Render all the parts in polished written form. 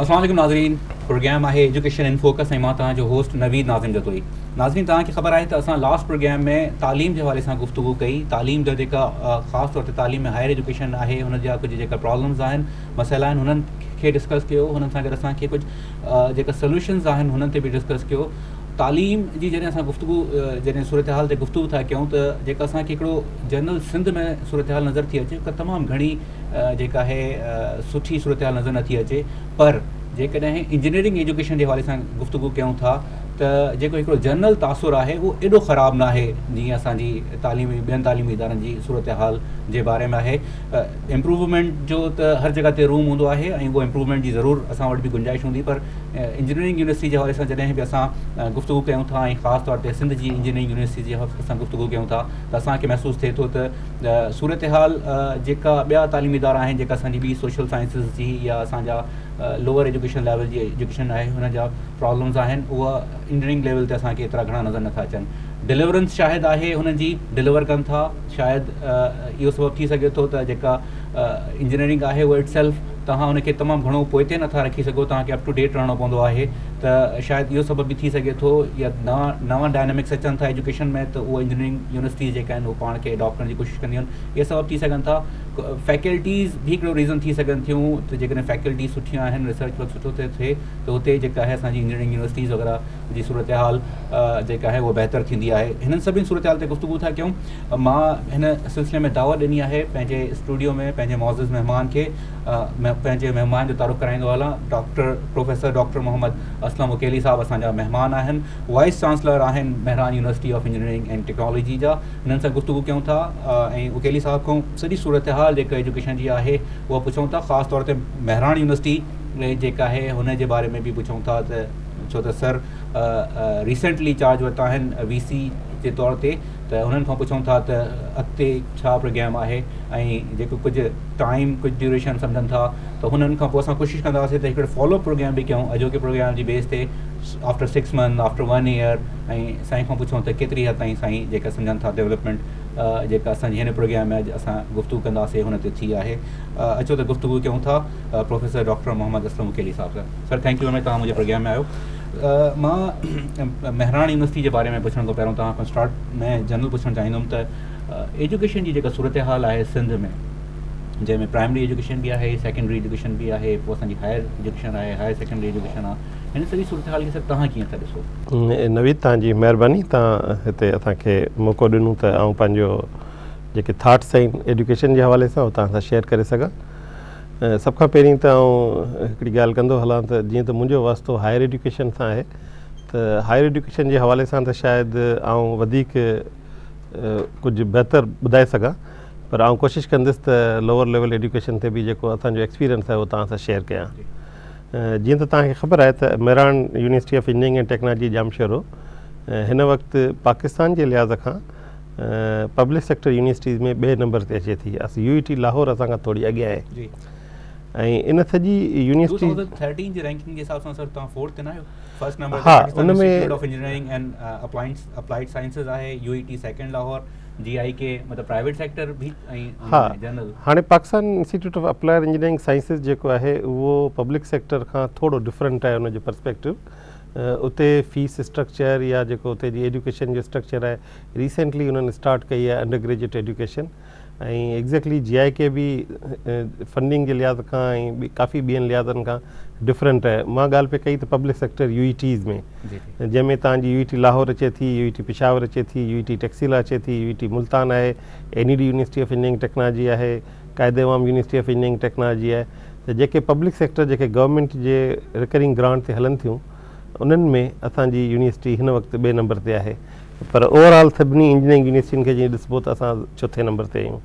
अस्सलाम वालेकुम नाज़रीन, प्रोग्राम है एजुकेशन इन फोकस ऐं मां तव्हांजो होस्ट नवीद नाज़िम जतोई। नाज़रीन, तव्हांखे ख़बर आहे त असां लास्ट प्रोग्राम में तालीम जे हवाले सां गुफ्तगू कई। तालीम जा जेका ख़ासि तौर ते तालीम में हायर एजुकेशन आहे हुन जा कुझु जेका प्रॉब्लम्स आहिनि, मसइला आहिनि, हुननि खे डिस्कस कयो। हुननि सां गॾु असांखे कुझु जेका सोल्यूशन्स आहिनि हुननि ते बि डिस्कस कयो। तालीम जी जॾहिं असां गुफ्तगू जॾहिं सूरत हाल ते गुफ्तगू था कयूं त जेका असांखे हिकिड़ो जनरल सिंध में सूरत हाल नज़र थी अचे, का तमामु घणी जेका आहे सुठी सूरत हाल नज़र नथी अचे। पर जेकॾहिं इंजीनियरिंग एजुकेशन जे हवाले सां गुफ्तगू कयूं था त जेको हिकिड़ो जनरल तासुरु आहे उहो एॾो ख़राबु न आहे जीअं असांजी ॿियनि तालीमी इदारनि जी सूरत हाल जे बारे में आहे। इम्प्रूवमेंट जो त हर जॻह ते रूम हूंदो आहे ऐं उहो इम्प्रूवमेंट जी ज़रूरु असां वटि बि गुंजाइश हूंदी, पर इंजीनियरिंग यूनिवर्सिटी जे हवाले सां जॾहिं बि असां गुफ्तगू कयूं था ऐं ख़ासि तौर ते सिंध जी इंजीनियरिंग यूनिवर्सिटी जे हवाले सां गुफ्तगू कयूं था त असांखे महसूसु थिए थो त सूरत हाल जेका ॿिया तालीमी इदारा आहिनि, जेका असांजी ॿी सोशल साइंसिस जी या असांजा लोअर एजुकेशन लेवल जी एजुकेशन आहे, हुन जा प्रॉब्लम्स आहिनि, उहा इंजीनियरिंग लेवल ते असांखे एतिरा घणा नज़र नथा अचनि। डिलीवरेंस शायदि आहे हुननि जी, डिलीवर कनि था, शायदि इहो सबबु थी सघे थो त जेका इंजीनियरिंग आहे उहा इट सेल्फ तव्हां हुनखे तमामु घणो पोइ ते नथा रखी सघो, तव्हांखे अप टू डेट रहणो पवंदो आहे। त शायदि इहो सबबु बि थी सघे थो, या नवां डायनामिक्स अचनि था एजुकेशन में त उहा इंजीनियरिंग यूनिवर्सिटीज़ जेका आहिनि उहे पाण खे अडॉप्ट करण जी कोशिशि कंदियूं आहिनि। इहे सबबु थी सघनि था। फैकल्टीज़ भी हिकिड़ो रीज़न थी सघनि थियूं त जेकॾहिं फैकल्टी सुठियूं आहिनि, रिसर्च वर्क सुठो थिए त हुते जेका आहे असांजी इंजीनियरिंग यूनिवर्सिटीज़ वग़ैरह जी सूरत हाल जेका आहे उहा बहितर थींदी आहे। हिननि सभिनी सूरत हाल ते गुफ्तगू था कयूं। मां हिन सिलसिले में दावत ॾिनी आहे पंहिंजे स्टूडियो में पंहिंजे मौज़ूज़ महिमान खे। पंहिंजे महिमान जो तारुफ़ कराईंदो हलां। प्रोफेसर डॉक्टर मोहम्मद असलम उकेली साहब असांजा महिमान आहिनि, वाइस चांसलर आहिनि Mehran university of engineering and technology जा। हिननि सां गुफ्तगू कयूं था ऐं उकेली साहब खां सॼी सूरत हाल जेका एजुकेशन जी आहे उहा पुछूं था, ख़ासि तौर ते मेहरान यूनिवर्सिटी जेका आहे हुन जे बारे में बि पुछूं था त छो त सर रिसेंटली चार्ज वरिता आहिनि VC जे तौर ते, त हुननि खां पुछूं था त अॻिते छा प्रोग्राम आहे ऐं जेको कुझु टाइम कुझु ड्यूरेशन सम्झनि था त हुननि खां पोइ असां कोशिशि कंदासीं त हिकिड़ो फॉलोअप प्रोग्राम बि कयूं अॼोके प्रोग्राम जी बेस ते, आफ्टर 6 मंथ, आफ्टर 1 ईयर। ऐं साईं खां पुछूं त केतिरी हद ताईं साईं जेका सम्झनि था डेवलपमेंट जेका असांजी हिन प्रोग्राम में अॼु असां गुफ्तगू कंदासीं हुन ते थी आहे। अचो त गुफ्तगू कयूं था प्रोफेसर डॉक्टर मोहम्मद असलम उकेली साहब सां। सर, थैंक यू तव्हां मुंहिंजे प्रोग्राम में आयो। मां मेहरान यूनिवर्सिटी जे बारे में पुछण खां पहिरियों तव्हां खां स्टार्ट में जनरल पुछणु चाहींदुमि त एजुकेशन जी जेका सूरत हाल आहे सिंध में, जंहिंमें प्राइमरी एजुकेशन बि आहे, सेकेंडरी एजुकेशन बि आहे, पोइ असांजी हायर एजुकेशन आहे, हायर सेकेंडरी एजुकेशन आहे, हिन सॼी सूरत हाल खे सर तव्हां कीअं था ॾिसो? नवीद, तव्हांजी महिरबानी, तव्हां हिते असांखे मौक़ो ॾिनो त आउं पंहिंजो जेके थाट्स आहिनि एजुकेशन जे हवाले सां उहो तव्हां सां शेयर करे सघां। सभ खां पहिरीं त आउं हिकिड़ी ॻाल्हि कंदो हलां त जीअं त मुंहिंजो वास्तो हायर एजुकेशन सां आहे, त हायर एजुकेशन जे हवाले सां त शायदि आउं वधीक कुझु बहितर ॿुधाए सघां, पर आउं कोशिशि कंदुसि त लोअर लेवल एजुकेशन ते बि जेको असांजो एक्सपीरियंस आहे उहो तव्हां सां शेयर कयां। जीअं त तव्हांखे ख़बर आहे त Mehran university of engineering and technology Jamshoro हिन वक़्तु पाकिस्तान जे लिहाज़ खां पब्लिक सेक्टर यूनिवर्सिटीज़ में 2 नंबर ते अचे थी। UET लाहौर असां खां थोरी अॻियां आहे ऐं इन सॼी यूनिवर्सिटी 2013 जी रैंकिंग जे हिसाब सां सर तव्हां 4th ते न आहियो, फर्स्ट नंबर हा, उन में of engineering and applied sciences आहे, UET सेकंड लाहौर, GIK मतलब प्राइवेट सेक्टर भी ऐं जनरल। हाणे Pakistan institute of applied engineering sciences जेको आहे उहो पब्लिक सेक्टर खां थोरो डिफरेंट आहे उनजो पर्सपेक्टिव। उते फीस स्ट्रक्चर या जेको उते जी एजुकेशन जो स्ट्रक्चर आहे, रिसेंटली उन्हनि स्टार्ट कई आहे अंडर ग्रेजुएट एजुकेशन, ऐं एग्ज़ैक्टली GIK बि फंडिंग जे लिहाज़ खां ऐं काफ़ी ॿियनि लिहाज़नि खां डिफरेंट आहे। मां ॻाल्हि पे कई त पब्लिक सेक्टर UETs में, जंहिंमें तव्हांजी UET लाहौर अचे थी, UET पिशावर अचे थी, UET टेक्सिला अचे थी, UET मुल्तान आहे, NED university of engineering technology आहे, कायदे आवाम यूनिवर्सिटी ऑफ इंजीनियरिंग टेक्नोलॉजी आहे। त जेके पब्लिक सेक्टर जेके गवर्नमेंट जे रिकरिंग ग्रांट ते हलनि थियूं उन्हनि में असांजी यूनिवर्सिटी हिन वक़्तु 2 नंबर ते आहे, पर ओवरऑल सभिनी इंजीनियरिंग यूनिवर्सिटियुनि खे जीअं ॾिसबो त असां 4थे नंबर ते आहियूं।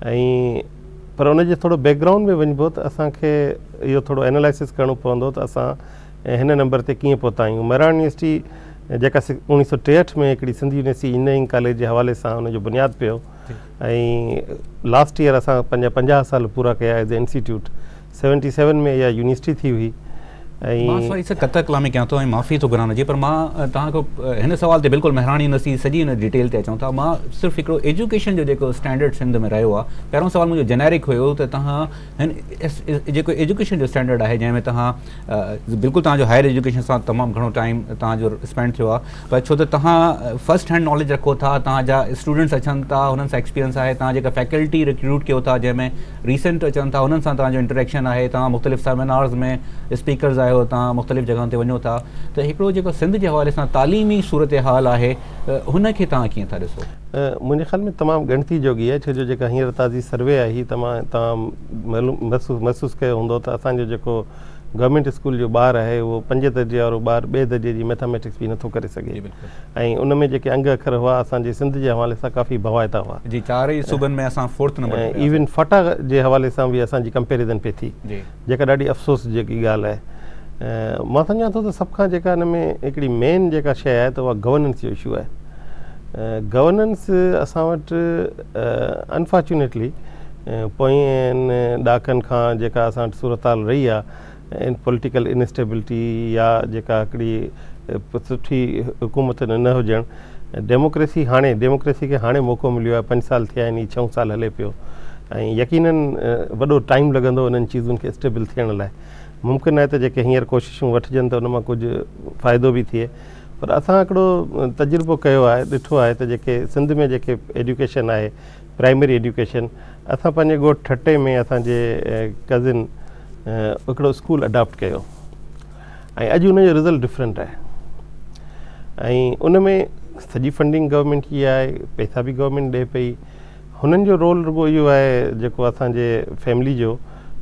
ऐं पर उनजे थोरो बैकग्राउंड में वञिबो त असांखे इहो थोरो एनालाइसिस करिणो पवंदो त असां हिन नंबर ते कीअं पहुता आहियूं। मेहरान यूनिवर्सिटी जेका 1963 में हिकिड़ी सिंध यूनिवर्सिटी इंजीनियरिंग कॉलेज जे हवाले सां उनजो बुनियादु पियो ऐं लास्ट ईयर असां पंहिंजा 50 साल पूरा कया एज़ ए इंस्टीट्यूट। 77 में इहा यूनिवर्सिटी थी हुई कतर कलामी कयां थो ऐं माफ़ी थो घुरां जी, पर मां तव्हांखे हिन सवाल ते बिल्कुलु महिराणी नसी सॼी हिन डिटेल ते अचूं था। मां सिर्फ़ु हिकिड़ो एजुकेशन जो जेको स्टैंडर्ड सिंध में रहियो आहे, पहिरों सवाल मुंहिंजो जेनेरिक हुयो त तव्हां हिन जेको एजुकेशन जो स्टैंडर्ड आहे जंहिंमें तव्हां बिल्कुलु तव्हांजो हायर एजुकेशन सां तमामु घणो टाइम तव्हांजो स्पेंड थियो आहे, पर छो त तव्हां फर्स्ट हैंड नॉलेज रखो था, तव्हांजा स्टूडेंट्स अचनि था, हुननि सां एक्सपीरियंस आहे, तव्हां जेका फैकल्टी रिक्रूट कयो था जंहिंमें रीसेंट अचनि था, हुननि सां तव्हांजो इंटरेक्शन आहे, तव्हां मुख़्तलिफ़ सेमिनार्स में स्पीकर्स आहियो, तव्हां मुख़्तलिफ़ जॻहियुनि ते वञो था, त हिकिड़ो जेको सिंध जे हवाले सां तालीमी सूरत हाल आहे हुनखे तव्हां कीअं था ॾिसो? मुंहिंजे ख़्याल में तमामु ॻणती जोगी आहे, छो जो जेका हींअर ताज़ी सर्वे आहे ही तव्हां महसूसु कयो हूंदो त असांजो जेको गवर्नमेंट स्कूल जो ॿारु आहे उहो 5 दर्जे वारो ॿारु 2 दर्जे जी मैथमेटिक्स बि नथो करे सघे, ऐं उन में जेके अंग अखर हुआ असांजे सिंध जे हवाले सां काफ़ी भवाइता हुआ जी। 4 सूबनि में असां 4th नंबर, इवन फटा जे हवाले सां बि असांजी कंपेरिज़न पई थी, जेका ॾाढी अफ़सोस जेकी ॻाल्हि आहे। मां सम्झां थो त सभ खां जेका हिन में हिकिड़ी मेन जेका शइ आहे त उहा गवर्नेंस जो इशू आहे। गवर्नेंस असां वटि अनफॉर्चुनेटली पोयनि ॾहाकनि खां जेका असां वटि सूरत हाल रही आहे, पॉलिटिकल इनस्टेबिलिटी या जेका हिकिड़ी सुठी हुकूमत न हुजणु, डेमोक्रेसी खे हाणे मौक़ो मिलियो आहे, 5 साल थिया आहिनि, 6 साल हले पियो, ऐं यकीनन वॾो टाइम लॻंदो उन्हनि चीज़ुनि खे स्टेबल थियण लाइ। मुमकिन आहे त जेके हींअर कोशिशूं वठिजनि त उन मां कुझु फ़ाइदो बि थिए, पर असां हिकिड़ो तजुर्बो कयो आहे, ॾिठो आहे त जेके सिंध में जेके एजुकेशन आहे, प्राइमरी एजुकेशन, असां पंहिंजे ॻोठ ठटे में असांजे कज़िन हिकिड़ो स्कूल अडॉप्ट कयो, ऐं अॼु उनजो रिज़ल्ट डिफरेंट आहे, ऐं उन में सॼी फंडिंग गवर्नमेंट जी आहे, पैसा बि गवर्नमेंट ॾिए पई, हुननि जो रोल रुॻो इहो आहे जेको असांजे फैमिली जो,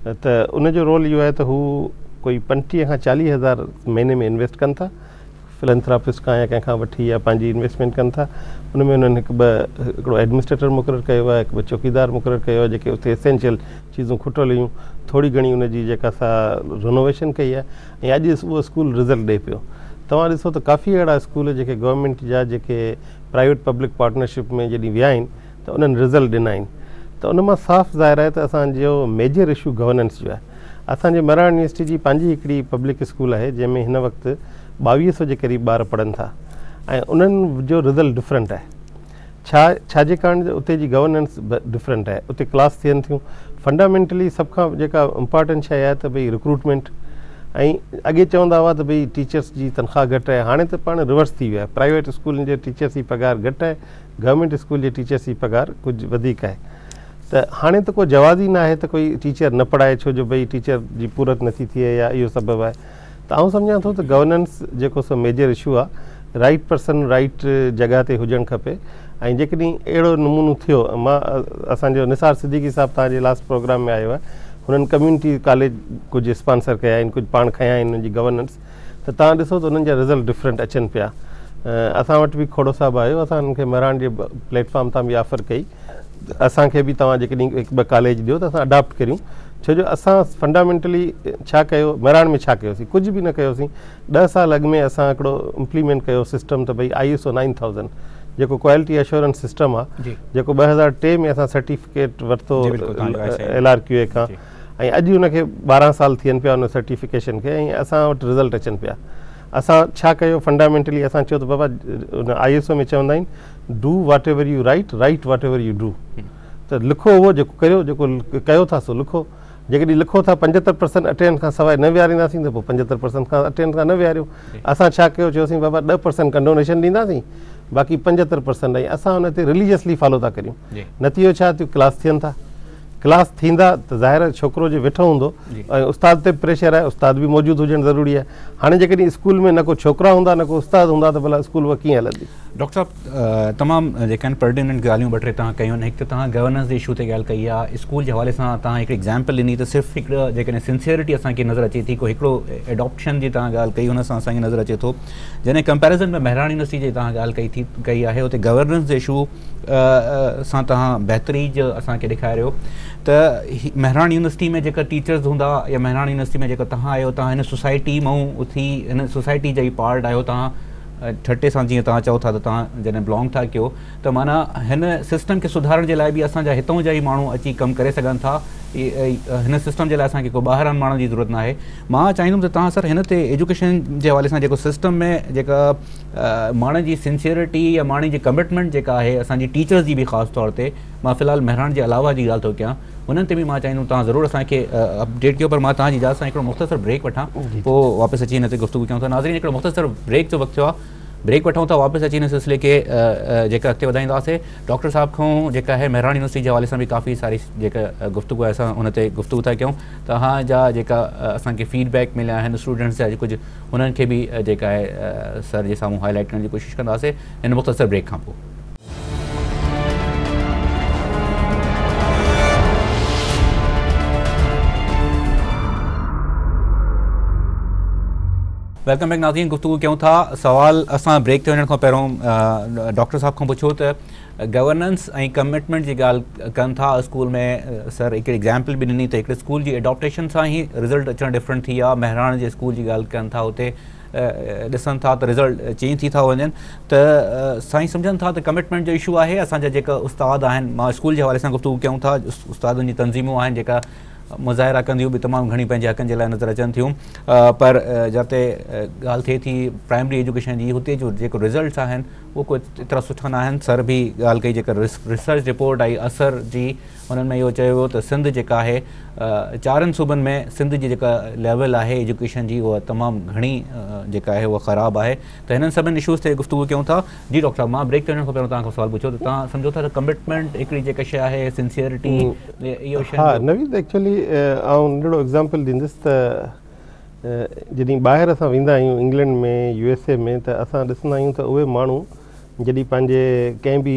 त उनजो रोल इहो आहे त हू कोई 35 खां 40 हज़ार महीने में इन्वेस्ट कनि था, फिलैंथ्रोपिस्ट खां या कंहिंखां वठी या पंहिंजी इन्वेस्टमेंट कनि था। उन में उन्हनि हिकिड़ो एडमिनिस्ट्रेटर मुक़ररु कयो आहे, हिकु चौकीदार मुक़ररु कयो आहे, जेके उते एसेंशियल चीज़ूं खुटल हुयूं, थोरी घणी उनजी जेका असां रिनोवेशन कई आहे, ऐं अॼु उहो स्कूल रिज़ल्ट ॾिए पियो। तव्हां ॾिसो त काफ़ी अहिड़ा स्कूल जेके गवर्नमेंट जा जेके प्राइवेट पब्लिक पार्टनरशिप में जॾहिं विया आहिनि त उन्हनि रिज़ल्ट ॾिना आहिनि, त उन मां साफ़ु ज़ाहिर आहे त असांजो मेजर इशू गवर्नेंस जो आहे। असांजे मराठ यूनिवर्सिटी जी पंहिंजी हिकिड़ी पब्लिक स्कूल आहे जंहिंमें हिन वक़्तु 2200 जे क़रीब ॿार पढ़नि था, ऐं उन्हनि जो रिज़ल्ट डिफरेंट आहे। छाजे कारण उते जी गवर्नेंस डिफरेंट आहे, उते क्लास थियनि थियूं, फंडामेंटली सभ खां जेका इम्पॉर्टेंट शइ आहे त भई रिक्रूटमेंट, ऐं अॻे चवंदा हुआ त भई टीचर्स जी तनख़्वाह घटि आहे, हाणे त पाण रिवर्स थी वियो आहे, प्राइवेट स्कूलनि जे टीचर्स जी पघार घटि आहे, गवर्नमेंट स्कूल जे टीचर्स जी पघार कुझु वधीक आहे। त हाणे त को जवाज़ ई न आहे त कोई टीचर न पढ़ाए, छो जो भई टीचर जी पूरत नथी थिए या इहो सबबु आहे। त आउं सम्झां थो त गवर्नेंस जेको सो मेजर इशू आहे, राइट पर्सन राइट जॻह ते हुजणु खपे, ऐं जेकॾहिं अहिड़ो नमूनो थियो, मां असांजो निसार सिद्दीकी साहिबु तव्हांजे लास्ट प्रोग्राम में आयो आहे, हुननि कम्यूनिटी कॉलेज कुझु स्पॉन्सर कया आहिनि, कुझु पाण खया आहिनि हुनजी गवर्नेंस, त तव्हां ॾिसो त उन्हनि जा रिज़ल्ट डिफरेंट अचनि पिया। असां वटि बि खोड़ो साहिबु आयो, असां हुननि खे मराठ जे प्लेटफॉर्म तां बि ऑफर कई, असांखे बि तव्हां जेकॾहिं 1-2 कॉलेज ॾियो त असां अडॉप्ट करियूं, छो जो असां फंडामेंटली छा कयो, मराठ में छा कयोसीं, कुझु बि न कयोसीं। 10 साल अॻु में असां हिकिड़ो इम्प्लीमेंट कयो सिस्टम त भई ISO 9000 जेको क्वालिटी एश्योरेंस सिस्टम आहे, जेको 2003 में असां सर्टिफिकेट वरितो LRQA खां, ऐं अॼु हुनखे 12 साल थियनि पिया उन सर्टिफिकेशन खे, ऐं असां वटि रिज़ल्ट अचनि पिया। असां छा कयो फंडामेंटली, असां चयो त बाबा उन ISO में चवंदा आहिनि do whatever you write, write whatever you do, त लिखो उहो जेको करियो, जेको कयो था सो लिखो। जेकॾहिं लिखो था 75% अटेंड खां सवाइ न विहारींदासीं त पोइ 75% खां अटेंड खां न विहारियो। असां छा कयो, चयोसीं बाबा 10% कंडोनेशन ॾींदासीं, बाक़ी 75%, ऐं असां हुन ते रिलीजियसली फॉलो था करियूं। नतीजो छा थियो, क्लास थियनि था, क्लास थींदा त ज़ाहिर छोकिरो जो वेठो हूंदो, ऐं उस्ताद ते प्रेशर आहे, उस्ताद बि मौजूदु हुजणु ज़रूरी आहे। हाणे जेकॾहिं स्कूल में न को छोकिरा हूंदा न को उस्ताद हूंदा त भला स्कूल उहा कीअं हलंदी? डॉक्टर साहब, तमामु जेके आहिनि पर्टिनेंट ॻाल्हियूं 2-3 तव्हां कयूं आहिनि। हिकु त तव्हां गवर्नेंस जे इशू ते ॻाल्हि कई आहे, स्कूल जे हवाले सां तव्हां हिकिड़ी एग्ज़ाम्पल ॾिनी, त सिर्फ़ु हिकिड़ो जेकॾहिं सिंसियरिटी असांखे नज़र अचे थी, को हिकिड़ो एडॉप्शन जी तव्हां ॻाल्हि कई, हुन सां असांखे नज़र अचे थो। जॾहिं कंपेरिज़न में महिराणी यूनिवर्सिटी जी तव्हां ॻाल्हि कई आहे, उते गवर्नेंस जे इशू सां तव्हां बहितरी जो असांखे ॾेखारियो त महिराणी यूनिवर्सिटी में जेका टीचर्स हूंदा या महिराणी यूनिवर्सिटी में जेका तव्हां आहियो, तव्हां हिन सोसाइटी मां उथी हिन सोसाइटी जा ई पार्ट आहियो, तव्हां ठटे सां जीअं तव्हां चओ था त तव्हां जॾहिं बिलोंग था कयो त माना हिन सिस्टम खे सुधारण जे लाइ बि असांजा हितां जा ई माण्हू अची कमु करे सघनि था। हिन सिस्टम जे लाइ असांखे को ॿाहिरां माण्हुनि जी ज़रूरत न आहे। मां चाहींदुमि त तव्हां सर हिन ते एजुकेशन जे हवाले सां जेको सिस्टम में जेका माण्हुनि जी सिंसियरिटी या माण्हुनि जी कमिटमेंट जेका आहे असांजी टीचर्स जी बि ख़ासि तौर ते, मां फ़िलहालु महिराण जे अलावा जी ॻाल्हि थो कयां, उन्हनि ते बि मां चाहींदुमि तव्हां ज़रूरु असांखे अपडेट कयो। पर मां तव्हांजी इजाज़त सां हिकिड़ो मुख़्तसर ब्रेक वठां, पोइ वापसि अची हिन ते गुफ़्तगू कयूं था। नाज़रीन, हिकिड़ो मुख़्तसर ब्रेक जो वक़्तु थियो आहे, ब्रेक वठूं था, वापसि अची हिन सिलसिले खे जेका अॻिते वधाईंदासीं। डॉक्टर साहब खां जेका आहे महिराण यूनिवर्सिटी जे हवाले सां बि काफ़ी सारी जेका गुफ़्तगू आहे असां हुन ते गुफ़्तगू था कयूं। तव्हांजा जेका असांखे फीडबैक मिलिया आहिनि स्टूडेंट्स जा कुझु, उन्हनि खे बि जेका आहे सर जे साम्हूं हाईलाइट करण जी कोशिशि कंदासीं हिन मुख़्तसर ब्रेक खां पोइ। वेलकम बैक नाज़रीन, गुफ्तगू कयूं था। सवाल असां ब्रेक ते वञण खां पहिरियों डॉक्टर साहब खां पुछो त गवर्नेंस ऐं कमिटमेंट जी ॻाल्हि कनि था स्कूल में। सर हिकिड़ी एग्जाम्पल बि ॾिनी त हिकिड़े स्कूल जी एडॉप्टेशन सां ई रिज़ल्ट अचणु डिफरेंट थी आहे। महिराण जे स्कूल जी ॻाल्हि कनि था, हुते ॾिसनि था त रिज़ल्ट चेंज थी था वञनि, त साईं सम्झनि था त कमिटमेंट जो इशू आहे। असांजा जेका उस्ताद आहिनि, मां स्कूल जे हवाले सां गुफ्तगू कयूं था, उस्तादनि जी तंज़ीमूं आहिनि जेका मुज़ाहिरा कंदियूं बि तमामु घणी पंहिंजे हक़नि जे लाइ नज़र अचनि थियूं, पर जिते ॻाल्हि थिए थी प्राइमरी एजुकेशन जी, हुते जो जेको रिज़ल्ट्स आहिनि उहो कोई एतिरा सुठा न आहिनि। सर बि ॻाल्हि कई, जेका रिसर्च रिपोर्ट आई असर जी, हुननि में इहो चयो वियो त सिंध जेका आहे 4 सूबनि में सिंध जी जेका लेवल आहे एजुकेशन जी उहा तमामु घणी जेका आहे उहा ख़राबु आहे। त हिननि सभिनी इशूज़ ते गुफ़्तगू कयूं था। जी डॉक्टर साहब, मां ब्रेक ते वञण खां पहिरियों तव्हांखां सवाल पुछो त तव्हां सम्झो था त कमिटमेंट हिकिड़ी जेका शइ आहे, सिंसियरिटी, इहो शइ? हा नवीद, एक्चुअली आउं नंढिड़ो एग्ज़ाम्पल ॾींदुसि त जॾहिं ॿाहिरि असां वेंदा आहियूं इंग्लैंड में, USA में, त असां ॾिसंदा आहियूं त उहे माण्हू जॾहिं पंहिंजे कंहिं बि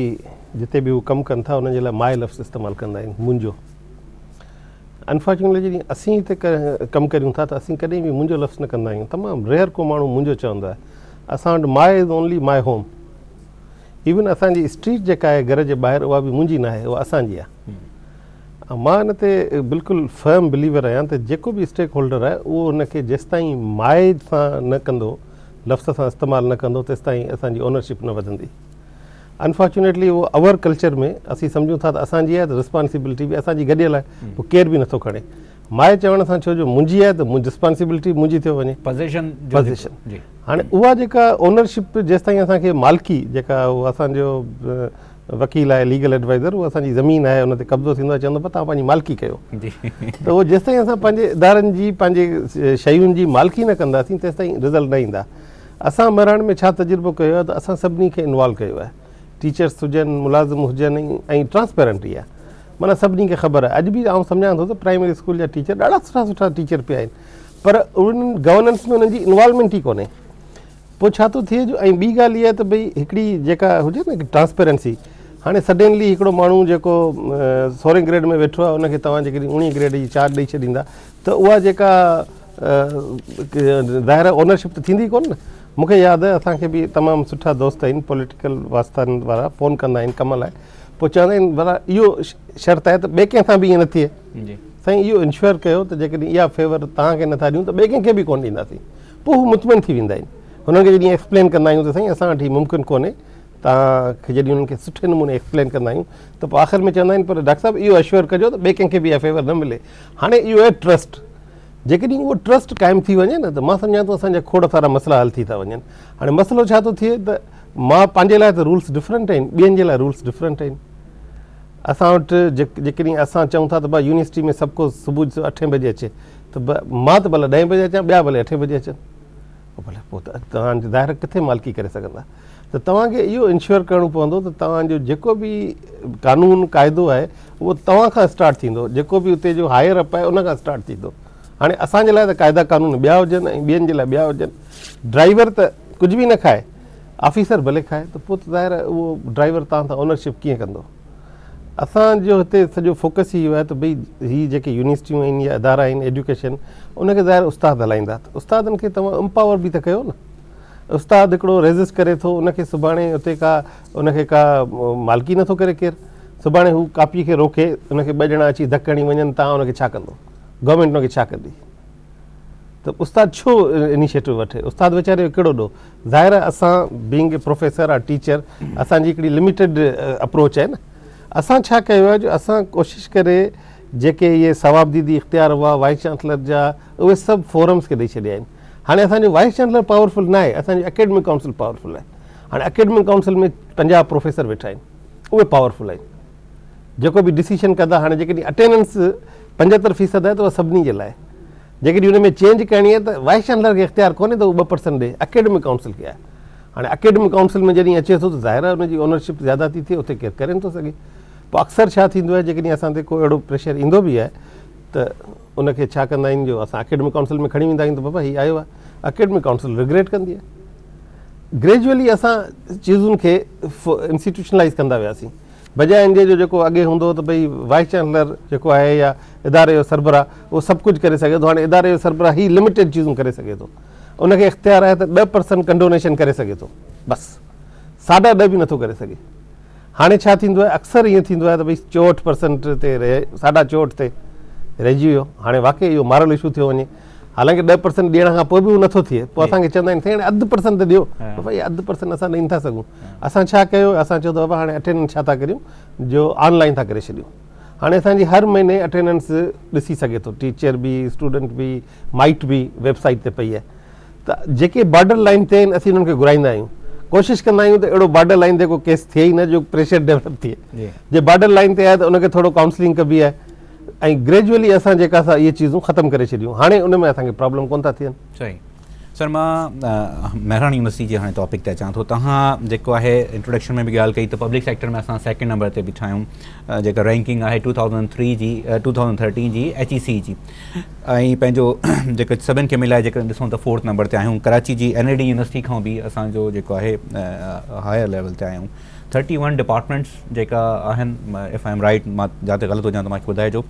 जिते बि उहे कमु कनि था उन जे लाइ माए लफ़्ज़ इस्तेमालु कंदा आहिनि, मुंहिंजो। अनफॉर्चुनेटली जॾहिं असीं हिते कमु करियूं था त असीं कॾहिं बि मुंहिंजो लफ़्ज़ न कंदा आहियूं। तमामु रेयर को माण्हू मुंहिंजो चवंदो आहे। असां वटि माए इज़ ओनली माए होम। इवन असांजी स्ट्रीट जेका आहे घर जे ॿाहिरि, उहा बि मुंहिंजी न आहे, उहा असांजी आहे। मां हिन ते बिल्कुलु फर्म बिलीवर आहियां त जेको बि स्टेक होल्डर आहे उहो हुनखे जेसिताईं माए सां न कंदो, लफ़्ज़ सां इस्तेमालु न कंदो, तेसिताईं असांजी ओनरशिप न वधंदी। अनफॉर्चुनेटली उहो अवर कल्चर में असीं सम्झूं था त असांजी आहे त रिस्पॉन्सिबिलिटी बि असांजी गॾियल आहे, उहो केर बि नथो खणे। माए चवण सां छो जो मुंहिंजी आहे त रिस्पॉन्सिबिलिटी मुंहिंजी थियो वञे, पोज़ीशन। हाणे उहा जेका ओनरशिप जेसिताईं असांखे मालिकी जेका उहो असांजो वकील आहे, लीगल एडवाइज़र, उहा असांजी ज़मीन आहे, उन ते कब्ज़ो थींदो आहे, चवंदो तव्हां पंहिंजी मालिकी कयो। त उहो जेसिताईं असां पंहिंजे इदारनि जी, पंहिंजे शयुनि जी मालिकी न कंदासीं, तेसिताईं रिज़ल्ट न ईंदा। असां महिराण में छा तजुर्बो कयो आहे त असां सभिनी खे इन्वॉल्व कयो आहे, टीचर्स हुजनि, मुलाज़िम हुजनि, ऐं ट्रांसपेरेंटी आहे, माना सभिनी खे ख़बर आहे। अॼु बि आउं सम्झां थो त प्राइमरी स्कूल जा टीचर ॾाढा सुठा सुठा टीचर पिया आहिनि, पर उन्हनि गवर्नेंस में उन्हनि जी इन्वॉल्वमेंट ई कोन्हे। पोइ छा थो थिए जो, ऐं ॿी ॻाल्हि इहा त भई हिकिड़ी जेका हुजे न ट्रांसपेरेंसी, हाणे सडनली हिकिड़ो माण्हू जेको 16 ग्रेड में वेठो आहे, उनखे तव्हां जेकॾहिं 19 ग्रेड जी चार्ज ॾेई छॾींदा त उहा जेका ज़ाहिर ओनरशिप त थींदी कोन न। मूंखे यादि आहे असांखे बि तमामु सुठा दोस्त आहिनि, पॉलिटिकल वास्तानि वारा, फ़ोन कंदा आहिनि कम लाइ, पोइ चवंदा आहिनि भला इहो शर्त आहे त ॿिए कंहिं सां बि ईअं न थिए, साईं इहो इंश्योर कयो त जेकॾहिं इहा फेवर तव्हांखे नथा ॾियूं त ॿिए कंहिंखे बि कोन ॾींदासीं। पोइ हू मुतमिन थी वेंदा आहिनि। हुननि खे जॾहिं एक्सप्लेन कंदा आहियूं त साईं असां वटि मुमकिन कोन्हे, तव्हांखे जॾहिं उन्हनि खे सुठे नमूने एक्सप्लेन कंदा आहियूं त पोइ आख़िर में चवंदा आहिनि पर डॉक्टर साहिबु इहो एश्योर कजो त ॿिए कंहिंखे बि इहा फेवर न मिले। हाणे इहो आहे ट्रस्ट। जेकॾहिं उहो ट्रस्ट क़ाइमु थी वञे न त मां सम्झां थो असांजा खोड़ सारा मसइला हल थी था वञनि। हाणे मसइलो छा थो थिए त मां पंहिंजे लाइ त रूल्स डिफरेंट आहिनि, ॿियनि जे लाइ रूल्स डिफरेंट आहिनि। असां वटि जेकॾहिं असां चऊं था त भाई यूनिवर्सिटी में सभु को सुबुह जो 8 बजे अचे, त मां त भले 10 बजे अचां, ॿिया भले 8 बजे अचनि, भले पोइ त तव्हांजी ज़ाहिर किथे मालिकी करे सघंदा। त तव्हांखे इहो इंश्योर करिणो पवंदो त तव्हांजो जेको बि कानून क़ाइदो आहे उहो तव्हां खां स्टार्ट थींदो, जेको बि उते जो हायर अप आहे उन खां स्टार्ट थींदो। हाणे असांजे लाइ त क़ाइदा कानून ॿिया हुजनि ऐं ॿियनि जे लाइ ॿिया हुजनि। ड्राइवर त कुझु बि न खाए, ऑफिसर भले खाए, त पोइ त ज़ाहिर उहो ड्राइवर तव्हां सां ओनरशिप कीअं कंदो। असांजो हिते सॼो फोकस ई इहो आहे त भई हीअ जेके यूनिवर्सिटियूं आहिनि या अदारा आहिनि एजुकेशन, उनखे ज़ाहिर उस्ताद हलाईंदा, त उस्तादनि खे तव्हां एम्पावर बि त कयो न। उस्ताद हिकिड़ो रेज़िस्ट करे थो, उनखे सुभाणे उते उनखे का मालिकी नथो करे केरु, सुभाणे हू कापीअ खे रोके, उनखे 2 ॼणा अची धक हणी वञनि, तव्हां उनखे छा कंदो, गवर्नमेंट उनखे छा कंदी। त उस्ताद छो इनिशिएटिव वठे, उस्ताद वीचारे जो कहिड़ो ॾोह, ज़ाहिर आहे असां being a professor or teacher असांजी हिकिड़ी लिमिटेड अप्रोच आहे न। असां छा कयो आहे जो असां कोशिशि करे जेके इहे सवाबदीदी इख़्तियार हुआ वाइस चांसलर जा उहे सभु फोरम्स खे ॾेई छॾिया आहिनि। हाणे असांजो वाइस चांसलर पावरफुल न आहे, असांजी एकेडमिक काउंसिल पावरफुल आहे। हाणे एकेडमिक काउंसिल में 50 प्रोफेसर वेठा आहिनि, उहे पावरफुल आहिनि, जेको बि डिसीशन कंदा। हाणे जेकॾहिं अटेंडेंस 75% आहे त उहा सभिनी जे लाइ, जेकॾहिं हुन में चेंज करणी आहे त वाइस चांसलर खे इख़्तियार कोन्हे त उहो 2% ॾे, एकेडमिक काउंसिल खे आहे। हाणे एकेडमिक काउंसिल में जॾहिं अचे थो त ज़ाहिर आहे हुनजी ओनरशिप ज़्यादा थी थिए, उते केरु करे नथो सघे। पोइ अक्सर छा थींदो आहे, जेकॾहिं असां ते को अहिड़ो प्रेशर ईंदो बि आहे त उनखे छा कंदा आहिनि, जो असां एकेडमिक काउंसिल में खणी वेंदा आहियूं त बाबा हीउ आयो आहे, एकेडमिक काउंसिल रिग्रेट कंदी आहे। ग्रेजुअली असां चीज़ुनि खे इंस्टीट्यूशनलाइज़ कंदा वियासीं, बजाए इन जो जेको अॻे हूंदो हो त भई वाइस चांसलर जेको आहे या इदारे जो सरबराह उहो सभु कुझु करे सघे थो। हाणे इदारे जो सरबराह ही लिमिटेड चीज़ूं करे सघे थो, उनखे इख़्तियार आहे त 10% कंडोनेशन करे सघे थो, बसि 10.5% बि नथो करे सघे। हाणे छा थींदो आहे, अक्सर ईअं थींदो आहे त भई 64% ते रहे, 64.5% ते रहिजी वियो। हाणे वाक़ई इहो मारल इशू थियो वञे, हालांकि 10% ॾियण खां पोइ बि उहो नथो थिए, पोइ असांखे चवंदा आहिनि साईं 0.5% ॾियो, भई 0.5% असां ॾेई नथा सघूं। असां छा कयो, असां चयो त बाबा हाणे अटेंडेंस छा था करियूं, जो ऑनलाइन था करे छॾियूं। हाणे असांजी हर महीने अटेंडेंस ॾिसी सघे थो, टीचर बि स्टूडेंट बि माइट बि वेबसाइट ते पई आहे। त जेके बॉर्डर लाइन ते आहिनि असीं उन्हनि खे घुराईंदा आहियूं, कोशिशि कंदा आहियूं त अहिड़ो बॉर्डर लाइन ते को केस थिए ई न जो प्रेशर डेवलप थिए। जे बॉर्डर लाइन ते आहे त उनखे थोरो काउंसलिंग कबी आहे ऐं ग्रेजुअली असां जेका असां इहे चीज़ूं ख़तमु करे छॾियूं। हाणे उन में असांखे प्रॉब्लम कोन था थियनि। सही सर, मां महरान यूनिवर्सिटी जे हाणे टॉपिक ते अचां थो। तव्हां जेको आहे इंट्रोडक्शन में बि ॻाल्हि कई त पब्लिक सेक्टर में असां 2nd नंबर ते बीठा आहियूं, जेका रैंकिंग आहे 2013 जी HEC जी, ऐं पंहिंजो जेको सभिनि खे मिलाए जेकर ॾिसूं त 4th नंबर ते आहियूं। कराची जी NAD यूनिवर्सिटी खां बि असांजो जेको आहे हायर लेवल ते आहियूं। 31 डिपार्टमेंट्स जेका आहिनि, इफ आई एम राइट, मां जिते ग़लति हुजां त मूंखे ॿुधाइजो।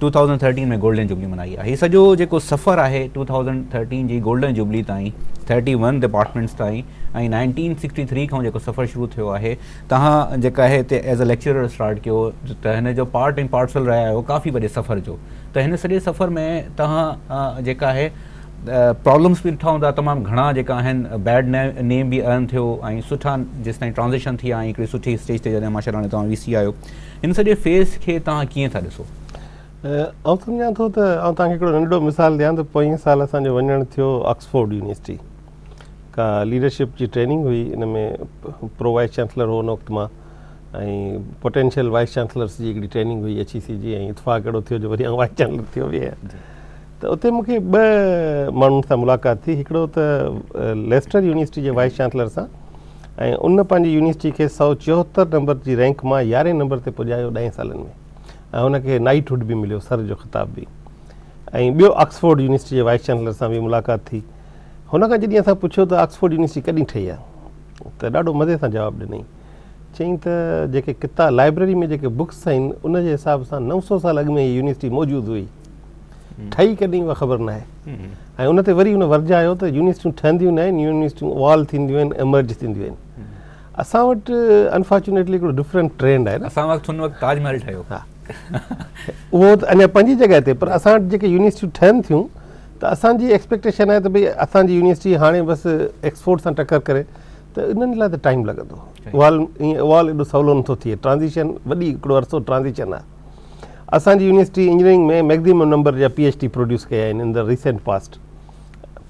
2013 में गोल्डन जुबली मनाई आहे। हीउ सॼो जेको सफ़र आहे 2013 जी गोल्डन जुबली ताईं, 31 डिपार्टमेंट्स ताईं, ऐं 1963 खां जेको सफ़र शुरू थियो आहे, तव्हां जेका आहे हिते एज़ अ लेक्चरर स्टार्ट कयो त हिन जो पार्ट एंड पार्सल रहिया आहियो काफ़ी वॾे सफ़र जो। त हिन सॼे सफ़र में तव्हां जेका आहे प्रॉब्लम्स बि ॾिठा हूंदा तमामु घणा जेका आहिनि, बैड नेम बि अर्न थियो ऐं सुठा जेसि ताईं ट्रांज़ेक्शन थी आहे हिकिड़ी सुठी स्टेज ते जॾहिं माशाल्लाह तव्हां VC आहियो, हिन सॼे फेज़ खे तव्हां कीअं था ॾिसो? आउं सम्झां थो त आउं तव्हांखे हिकिड़ो नंढो मिसाल ॾियां त पोएं साल असांजो वञणु थियो ऑक्सफोर्ड यूनिवर्सिटी, का लीडरशिप जी ट्रेनिंग हुई। इन में प्रो वाइस चांसलर हो उन वक़्तु मां, ऐं पोटेंशियल वाइस चांसलर्स जी हिकिड़ी ट्रेनिंग हुई HEC जी, ऐं इतफ़ाक़ अहिड़ो थियो जो वरी आउं वाइस चांसलर थियो बि आहियां। त उते मूंखे 2 माण्हुनि सां मुलाक़ात थी। हिकिड़ो त लेस्टर यूनिवर्सिटी जे वाइस चांसलर सां, ऐं उन पंहिंजी यूनिवर्सिटी खे 174 नंबर जी रैंक मां 11 नंबर ते पुॼायो 10 सालनि में, ऐं हुनखे नाइटहुड बि मिलियो, सर जो ख़िताब बि। ऐं ॿियो ऑक्सफोर्ड यूनिवर्सिटी जे वाइस चांसलर सां बि मुलाक़ात थी। हुन खां जॾहिं असां पुछियो त ऑक्सफोर्ड यूनिवर्सिटी कॾहिं ठही आहे, त ॾाढो मज़े सां जवाबु ॾिनई। चयईं त जेके किताब लाइब्रेरी में जेके बुक्स आहिनि उन जे हिसाब सां 900 साल अॻु में हीअ यूनिवर्सिटी मौजूदु हुई, ठही कॾहिं उहा ख़बर न आहे। ऐं उन ते वरी उन वर्जायो त यूनिवर्सिटियूं ठहंदियूं न आहिनि, यूनिवर्सिटियूं इवॉल्व थींदियूं आहिनि, एमर्ज थींदियूं आहिनि। असां वटि अनफॉर्चुनेटली हिकिड़ो डिफरेंट ट्रेंड आहे न। असां वक़्तु हुन वक़्तु ताजमहल ठहियो, हा उहो त अञा पंहिंजी जॻह ते, पर असां वटि जेके यूनिवर्सिटियूं ठहनि थियूं त असांजी एक्सपेक्टेशन आहे त भई असांजी यूनिवर्सिटी हाणे बसि एक्सपोर्ट सां टकर करे, त इन्हनि लाइ त टाइम लॻंदो। इवॉल्व एॾो सवलो नथो थिए, ट्रांज़िशन वॾी हिकिड़ो अरसो ट्रांज़िशन आहे। असांजी यूनिवर्सिटी इंजीनियरिंग में मैक्सिमम नंबर जा PhD प्रोड्यूस कया आहिनि इन द रिसेंट पास्ट,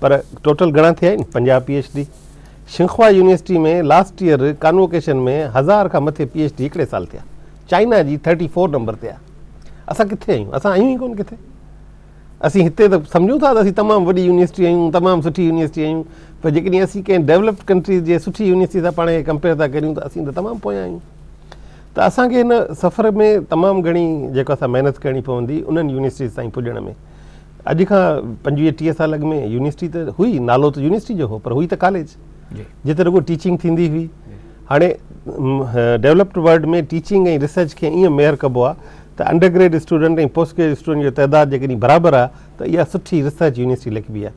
पर टोटल घणा थिया आहिनि? 50 PhD। शिंखवा यूनिवर्सिटी में लास्ट ईयर कॉन्वोकेशन में 1000 खां मथे PhD हिकिड़े साल थिया। चाइना जी 34 नंबर ते आहे। असां किथे आहियूं? असां आहियूं ई कोन किथे। असीं हिते त सम्झूं था त असीं तमामु वॾी यूनिवर्सिटी आहियूं, तमामु सुठी यूनिवर्सिटी आहियूं, पर जेकॾहिं असीं कंहिं डेवलप्ड कंट्रीज़ जे सुठी यूनिवर्सिटी सां पाण खे कंपेयर था करियूं त असीं त तमामु पोयां आहियूं। त असांखे हिन सफ़र में तमामु घणी जेको असां महिनत करणी पवंदी उन्हनि यूनिवर्सिटीज़ ताईं पुॼण में। अॼु खां 25-30 साल अॻु में यूनिवर्सिटी त हुई, नालो त यूनिवर्सिटी जो हो, पर हुई त कॉलेज जिते रुॻो टीचिंग थींदी हुई। हाणे डेवलप्ड वर्ल्ड में टीचिंग ऐं रिसर्च खे ईअं मेयर कबो आहे त अंडरग्रेड स्टूडेंट ऐं पोस्ट ग्रेड स्टूडेंट जो तइदादु जेकॾहिं बराबरि आहे त इहा सुठी रिसर्च यूनिवर्सिटी लिखबी आहे।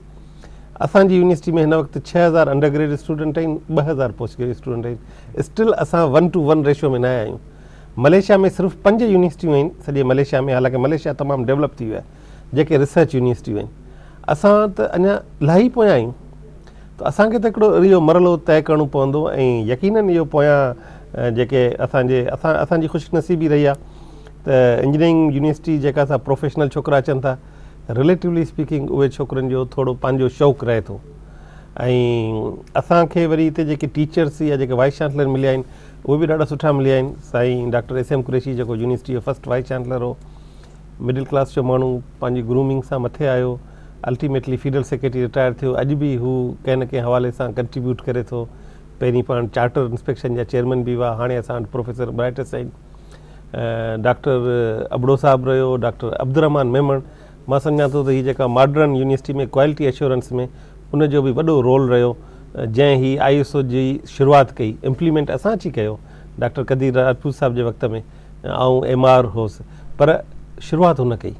असांजी यूनिवर्सिटी में हिन वक़्तु 6000 अंडरग्रेड स्टूडेंट आहिनि, 2000 पोस्ट ग्रेड स्टूडेंट आहिनि। स्टिल असां 1:1 रेशियो में न आया आहियूं। मलेशिया में सिर्फ़ु 5 यूनिवर्सिटियूं आहिनि सॼे मलेशिया में, हालांकि मलेशिया तमामु डेवलप थी वियो आहे, जेके रिसर्च यूनिवर्सिटियूं आहिनि। असां त अञा इलाही पोयां आहियूं, त असांखे त हिकिड़ो इहो मरलो तइ करिणो पवंदो ऐं यकीननि इहो पोयां जेके असांजी ख़ुशनसीबी रही आहे त इंजीनियरिंग यूनिवर्सिटी जेका असां प्रोफेशनल छोकिरा अचनि था, रिलेटिवली स्पीकिंग उहे छोकिरनि जो थोरो पंहिंजो शौक़ु रहे थो। ऐं असांखे वरी हिते जेके टीचर्स या जेके वाइस चांसलर मिलिया आहिनि उहे बि ॾाढा सुठा मिलिया आहिनि। साईं डॉक्टर एस एम कुरैशी जेको यूनिवर्सिटी जो फस्ट वाइस चांसलर हो, मिडिल क्लास जो माण्हू, पंहिंजी ग्रूमिंग सां मथे आयो, अल्टीमेटली फीडरल सेक्रेटरी रिटायर थियो, अॼु बि हू कंहिं न कंहिं हवाले सां कंट्रीब्यूट करे थो। पहिरीं पाण चार्टर इंस्पेक्शन जा चेयरमैन बि हुआ, हाणे असां वटि प्रोफेसर ब्राइटस आहिनि, डॉक्टर अबड़ो साहिबु रहियो, डॉक्टर अब्दुर्रहमान मेमण। मां सम्झां थो त हीअ जेका मॉडर्न यूनिवर्सिटी में क्वालिटी एश्योरेंस में उनजो बि वॾो रोल रहियो, जंहिं ही ISO जी शुरूआति कई, इम्प्लीमेंट असां अची कयो डॉक्टर कदीर राजपूत साहिब जे वक़्त में, ऐं MR होसि, पर शुरूआति हुन कई।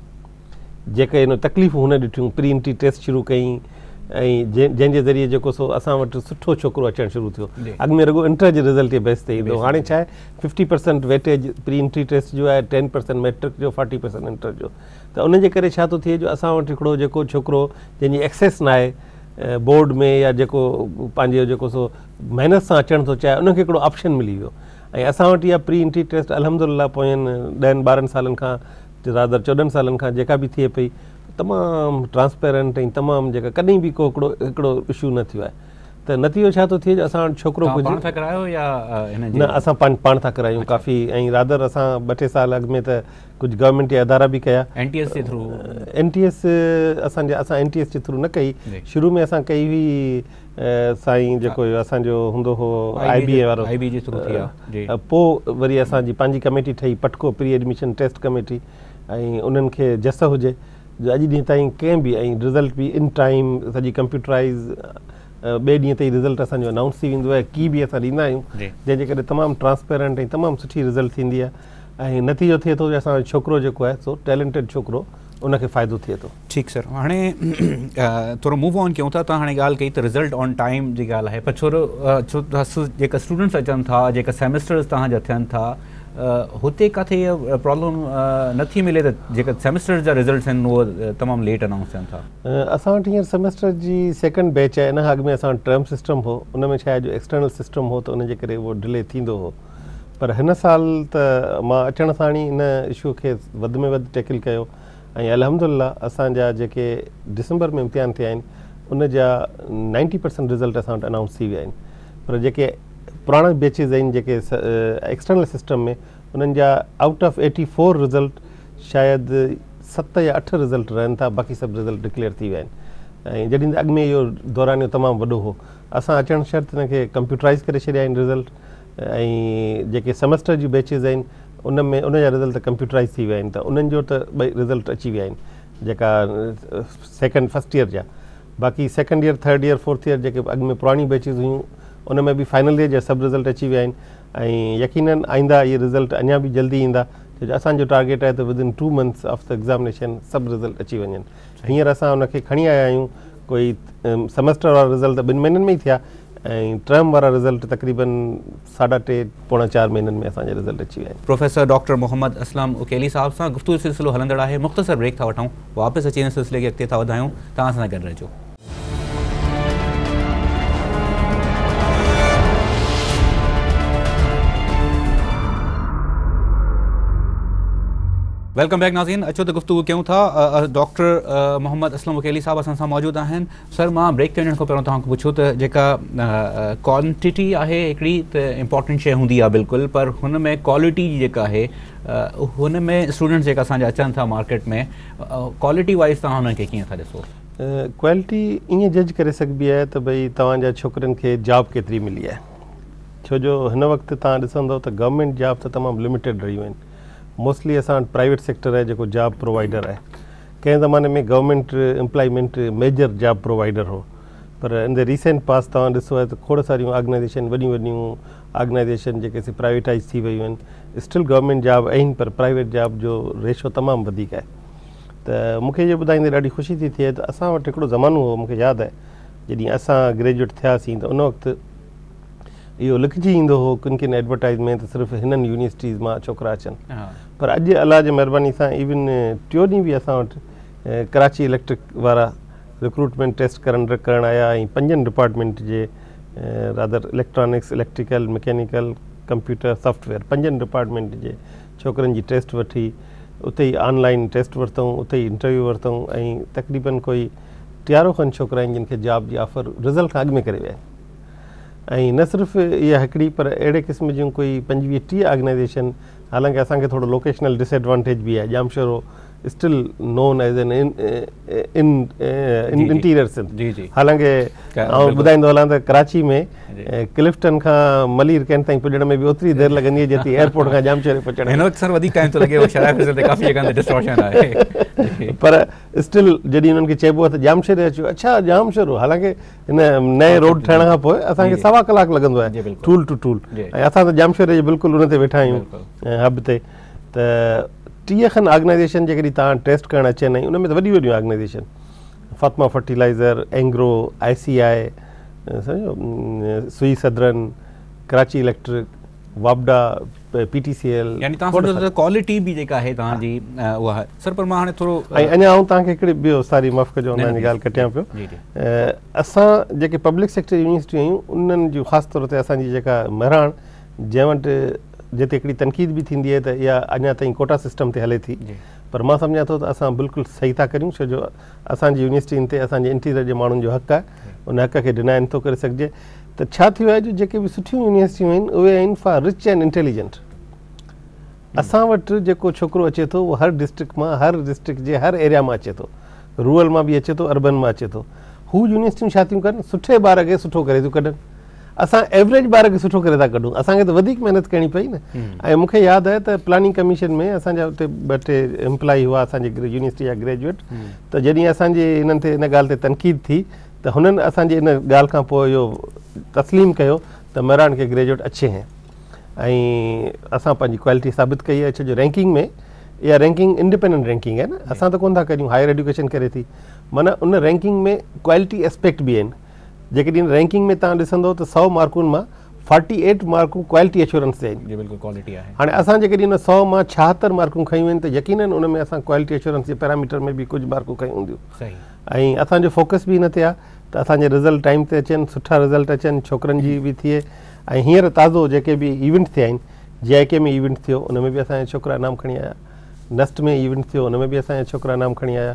जेके इन तकलीफ़ूं हुन ॾिठियूं, प्री एंट्री टेस्ट शुरू कई ऐं जंहिंजे ज़रिए जेको सो असां वटि सुठो छोकिरो अचणु शुरू थियो। अॻु में रुॻो इंटर जे रिज़ल्ट जे बेस ते ईंदो, हाणे छा आहे 50% वेटेज प्री एंट्री टेस्ट जो आहे, 10% मैट्रिक जो, 40% इंटर जो। त उनजे करे छा थो थिए जो असां वटि हिकिड़ो जेको छोकिरो जंहिंजी एक्सेस न आहे बोर्ड में या जेको पंहिंजो जेको सो महिनत सां अचणु थो चाहे, उनखे हिकिड़ो ऑप्शन मिली वियो। ऐं असां वटि इहा प्री एंट्री टेस्ट अल्हम्दुलिल्लाह पोयनि 10-12 सालनि खां, रादर 14 सालनि खां जेका बि थिए पई, तमामु ट्रांसपेरेंट ऐं तमामु जेका कॾहिं बि को हिकिड़ो इशू न थियो आहे। त नतीजो छा थो थिए जो असां वटि छोकिरो न, असां पाण था करायूं काफ़ी, ऐं रादर असां 2-3 साल अॻु में त कुझु गवर्नमेंट जा अदारा बि कया। NTS जे थ्रू? NTS असां NTS जे थ्रू न कई, शुरू में असां कई हुई साईं जेको असांजो हूंदो हो IBA वारो, पोइ वरी असांजी पंहिंजी कमेटी ठही, पटको प्री एडमिशन टेस्ट कमेटी, ऐं उन्हनि खे जस हुजे जो अॼु ॾींहं ताईं कंहिं बि, ऐं रिज़ल्ट बि इन टाइम सॼी कंप्यूटराइज़, ॿिए ॾींहं ताईं रिज़ल्ट असांजो अनाउंस थी वेंदो आहे, की बि असां ॾींदा आहियूं, जंहिंजे करे तमामु ट्रांसपेरेंट ऐं तमामु सुठी रिज़ल्ट थींदी आहे। ऐं नतीजो थिए थो जो असांजो छोकिरो जेको आहे सो टैलेंटेड छोकिरो, उनखे फ़ाइदो थिए थो। ठीकु सर, हाणे थोरो मूव ऑन कयूं था। तव्हां हाणे ॻाल्हि कई त रिज़ल्ट ऑन टाइम जी ॻाल्हि आहे, पर छो जेका स्टूडेंट्स अचनि था, जेका सेमेस्टर्स तव्हांजा थियनि था, हुते किथे इहा प्रॉब्लम नथी मिले त जेका सेमेस्टर जा रिज़ल्ट्स आहिनि उहे तमामु लेट अनाउंस थियनि था? असां वटि हींअर सेमेस्टर जी सेकेंड बैच आहे। इन खां अॻु में असां वटि टर्म सिस्टम हो, उन में छा आहे जो एक्सटर्नल सिस्टम हो, त उनजे करे उहो डिले थींदो हो। पर हिन साल त मां अचण सां ई इन इशू खे वधि में वधि टैकल कयो, ऐं अल्हम्दुलिल्लाह असांजा जेके दिसंबर में इम्तिहान थिया आहिनि उन जा 90% रिज़ल्ट असां वटि अनाउंस थी विया आहिनि। पर जेके पुराणा बैचिस आहिनि जेके एक्सटर्नल सिस्टम में, उन्हनि जा आउट ऑफ 84 रिज़ल्ट शायदि 7 या 8 रिज़ल्ट रहनि था, बाक़ी सभु रिज़ल्ट डिक्लेयर थी विया आहिनि। ऐं जॾहिं अॻु में इहो दौरानियो तमामु वॾो हो, असां अचणु शर्त हिनखे कंप्यूटराइज़ करे छॾिया आहिनि रिज़ल्ट, ऐं जेके सेमेस्टर जी बैचिस आहिनि उन में उनजा रिज़ल्ट कंप्यूटराइज़ थी विया आहिनि, त उन्हनि जो त ॿई रिज़ल्ट अची विया आहिनि जेका फस्ट ईयर जा। बाक़ी second year, third year, fourth year जेके अॻु में पुराणी बैचिस हुयूं उन में बि फाइनल ईयर जा सभु रिज़ल्ट अची विया आहिनि, ऐं यकीनन आईंदा इहे रिज़ल्ट अञा बि जल्दी ईंदा, छो जो असांजो टारगेट आहे त within 2 months of the examination सभु रिज़ल्ट अची वञनि। हींअर असां उनखे खणी आया आहियूं, कोई सेमेस्टर वारा रिज़ल्ट 2 महीननि में ई थिया, ऐं टर्म वारा रिज़ल्ट तक़रीबन 3.5-4 महीननि में असांजा रिज़ल्ट अची विया आहिनि। प्रोफेसर डॉक्टर मोहम्मद असलम उकेली साहब सां गुफ़्तगू सिलसिलो हलंदड़ आहे। मुख़्तसर ब्रेक था वठूं, वापसि अची हिन सिलसिले खे अॻिते था वधायूं। तव्हां सां गॾु रहिजो। वेलकम बैक नाज़रीन, अचो त गुफ़्तगू कयूं था। डॉक्टर मोहम्मद असलम उकेली साहब असां सां मौजूदु आहिनि। सर, मां ब्रेक ते वञण खां पहिरियों तव्हांखां पुछो त जेका क्वांटिटी आहे हिकिड़ी त इम्पॉर्टेंट शइ हूंदी आहे बिल्कुलु, पर हुन में क्वालिटी जेका आहे हुन में स्टूडेंट्स जेका असांजा अचनि था मार्केट में, क्वालिटी वाइज़ तव्हां हुनखे कीअं था ॾिसो? क्वालिटी ईअं जज करे सघिबी आहे त भई तव्हांजा छोकिरनि खे जॉब केतिरी मिली आहे, छो जो हिन वक़्तु तव्हां ॾिसंदव त गवर्नमेंट जॉब त तमामु लिमिटेड रहियूं आहिनि। मोस्टली असां वटि प्राइवेट सेक्टर आहे जेको जॉब प्रोवाइडर आहे। कंहिं ज़माने में government employment major job provider हो, पर इन द रीसेंट पास तव्हां ॾिसो आहे त खोड़ सारियूं ऑर्गेनाइज़ेशन, वॾियूं वॾियूं ऑर्गेनाइज़ेशन जेके प्राइवेटाइज़ थी वियूं आहिनि, स्टिल गवर्नमेंट जॉब आहिनि, पर प्राइवेट जॉब जो रेशो तमामु वधीक आहे। त मूंखे इहो ॿुधाईंदे ॾाढी ख़ुशी थी थिए त असां वटि हिकिड़ो ज़मानो हो, मूंखे यादि आहे जॾहिं असां ग्रेजुएट थियासीं त उन वक़्तु इहो लिखिजी ईंदो हो किन किन एडवर्टाइज़ में त सिर्फ़ु हिननि यूनिवर्सिटीज़ मां छोकिरा अचनि, पर अॼु अलाह जे महिरबानी सां इवन टियों ॾींहुं बि असां वटि कराची इलेक्ट्रिक वारा रिक्रूटमेंट टेस्ट करण आया ऐं 5 डिपार्टमेंट जे rather electronics, electrical, mechanical, computer, software 5 department जे छोकरनि जी टेस्ट वठी, उते ई ऑनलाइन टेस्ट वरितऊं, उते ई इंटरव्यू वरितऊं ऐं तक़रीबन कोई 13 खनि छोकिरा आहिनि जिन खे जॉब जी ऑफर रिज़ल्ट खां अॻु में करे विया आहिनि। ऐं न सिर्फ़ु इहा हिकिड़ी पर अहिड़े क़िस्म जूं कोई 25-30 ऑर्गेनाइज़ेशन, हालांकि असांखे थोरो लोकेशनल डिसएडवांटेज बि आहे, Jamshoro still known as an interior Sindh, हालांकि आउं ॿुधाईंदो हलां त कराची में क्लिफ्टन खां मलीर कैंट ताईं पुॼण में बि ओतिरी देरि लॻंदी आहे जेतिरी एयरपोर्ट खां जामशोरे पुॼण में। पर स्टिल जॾहिं उन्हनि खे चइबो आहे त जामशोरे अचो, अच्छा जामशोरो, हालांकि हिन नए रोड ठहिण खां पोइ असांखे 1.25 कलाक लॻंदो आहे टूल टू टूल, ऐं असां त जामशोरे जे बिल्कुलु उन ते वेठा आहियूं हब ते। त 30 खनि ऑर्गेनाइज़ेशन जेकॾहिं तव्हां टेस्ट करणु अचनि, ऐं उन में त वॾियूं वॾियूं organisation, Fatima fertilizer, Engro, ICI, सम्झो सुई सदरन, कराची इलेक्ट्रिक, वाबडा, PTCL, यानी तव्हां क्वालिटी बि जेका आहे तव्हांजी उहा सर। पर मां हाणे थोरो ऐं अञा आउं तव्हांखे हिकिड़ी ॿियो सारी माफ़ कजो हुन जी ॻाल्हि कटियां पियो, असां जेके पब्लिक सेक्टर यूनिवर्सिटियूं आहियूं उन्हनि जूं ख़ासि तौर ते असांजी जेका महिराण जंहिं वटि जिते हिकिड़ी तनक़ीद बि थींदी आहे त इहा अञा ताईं कोटा सिस्टम ते हले थी, पर मां सम्झां थो त असां बिल्कुलु सही था करियूं, छो जो असांजी यूनिवर्सिटियुनि ते असांजे इंटीरियर जे माण्हुनि जो हक़ु आहे, उन हक़ खे डिनाए नथो करे सघिजे। त छा थियो आहे जो जेके बि सुठियूं यूनिवर्सिटियूं आहिनि उहे आहिनि फॉर रिच एंड इंटेलिजेंट। असां वटि जेको छोकिरो अचे थो उहो हर डिस्ट्रिक्ट मां, हर डिस्ट्रिक्ट जे हर एरिया मां अचे थो, रूरल मां बि अचे थो, अर्बन मां अचे थो। हू यूनिवर्सिटियूं छा थियूं कनि, सुठे ॿार खे सुठो करे थियूं कढनि, असां एवरेज ॿार खे सुठो करे था कढूं, असांखे त वधीक महिनत करणी पई न। ऐं मूंखे यादि आहे त प्लानिंग कमीशन में असांजा हुते 2-3 एम्प्लॉई हुआ असांजे यूनिवर्सिटी जा ग्रेजुएट, त जॾहिं असांजे हिननि ते इन ॻाल्हि ते तनक़ीद थी त हुननि असांजे इन ॻाल्हि खां पोइ इहो तस्लीम कयो त महिराण खे ग्रेजुएट अच्छे हैं, ऐं असां पंहिंजी क्वालिटी साबित कई आहे, छो जो रैंकिंग में इहा रैंकिंग इंडिपेंडेंट रैंकिंग आहे न, असां त कोन था करियूं, हायर एजुकेशन करे थी, माना उन रैंकिंग में क्वालिटी एस्पेक्ट बि आहिनि। जेकॾहिं रैंकिंग में तव्हां ॾिसंदो त 100 मार्कुनि मां 48 मार्कूं क्वालिटी एश्योरेंस ते आहिनि। बिल्कुलु क्वालिटी आहे। हाणे असां जेकॾहिं उन 100 मां 76 मार्कूं खयूं आहिनि त यकीनन उन में असां क्वालिटी एश्योरेंस जे पैरामीटर में बि कुझु मार्कूं खयूं हूंदियूं, ऐं असांजो फोकस बि हिन ते आहे त असांजे रिज़ल्ट टाइम ते अचनि, सुठा रिज़ल्ट अचनि, छोकिरनि जी बि थिए। ऐं हींअर ताज़ो जेके बि इवेंट थिया आहिनि, JIK में इवेंट थियो उन में बि असांजा छोकिरा इनाम खणी आया, नस्ट में इवेंट थियो उन में बि असांजा छोकिरा इनाम खणी आया,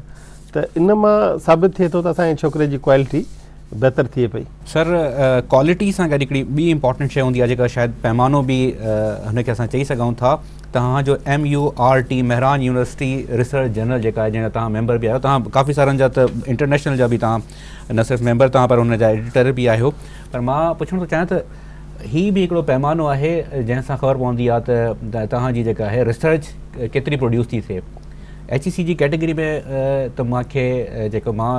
त इन मां साबित थिए थो त असांजे छोकिरे जी क्वालिटी बहितर थिए पई। सर क्वालिटी सां गॾु हिकिड़ी ॿी इंपॉर्टेंट शइ हूंदी आहे जेका शायदि पैमानो बि हुनखे असां चई सघूं था, तव्हांजो MURT महिरान यूनिवर्सिटी रिसर्च जर्नल जेका आहे, जंहिंजा तव्हां मेंबर बि आहियो, तव्हां काफ़ी सारनि जा त इंटरनेशनल जा बि तव्हां न सिर्फ़ु मेंबर तव्हां पर हुन जा एडिटर बि आहियो, पर मां पुछणु थो चाहियां त हीअ बि हिकिड़ो पैमानो आहे जंहिंसां ख़बर पवंदी आहे त तव्हांजी जेका आहे रिसर्च केतिरी प्रोड्यूस थी थिए। HEC जी कैटेगरी में त मूंखे जेको मां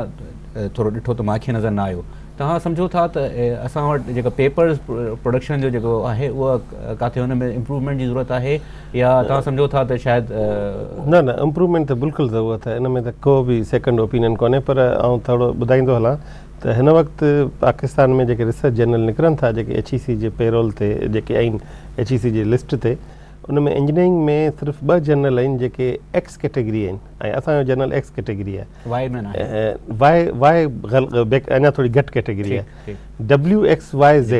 थोरो ॾिठो त मूंखे नज़र न आयो। तव्हां सम्झो था त असां वटि जेका पेपर्स प्रोडक्शन जो जेको आहे उहा किथे हुन में इम्प्रूवमेंट जी ज़रूरत आहे, या तव्हां सम्झो था त शायदि न इम्प्रूवमेंट त बिल्कुलु ज़रूरत आहे, इन में त को बि सेकेंड ओपिनियन कोन्हे। पर आउं थोरो ॿुधाईंदो हलां त हिन वक़्तु पाकिस्तान में जेके रिसर्च जर्नल निकिरनि था, जेके HEC जे पेरोल ते जेके आहिनि, HEC जी लिस्ट ते, उन में इंजीनियरिंग में सिर्फ़ु 2 जर्नल आहिनि जेके X कैटेगरी आहिनि, ऐं असांजो जर्नल X कैटेगरी आहे। वाई अञा थोरी घटि कैटेगरी आहे, WXYZ,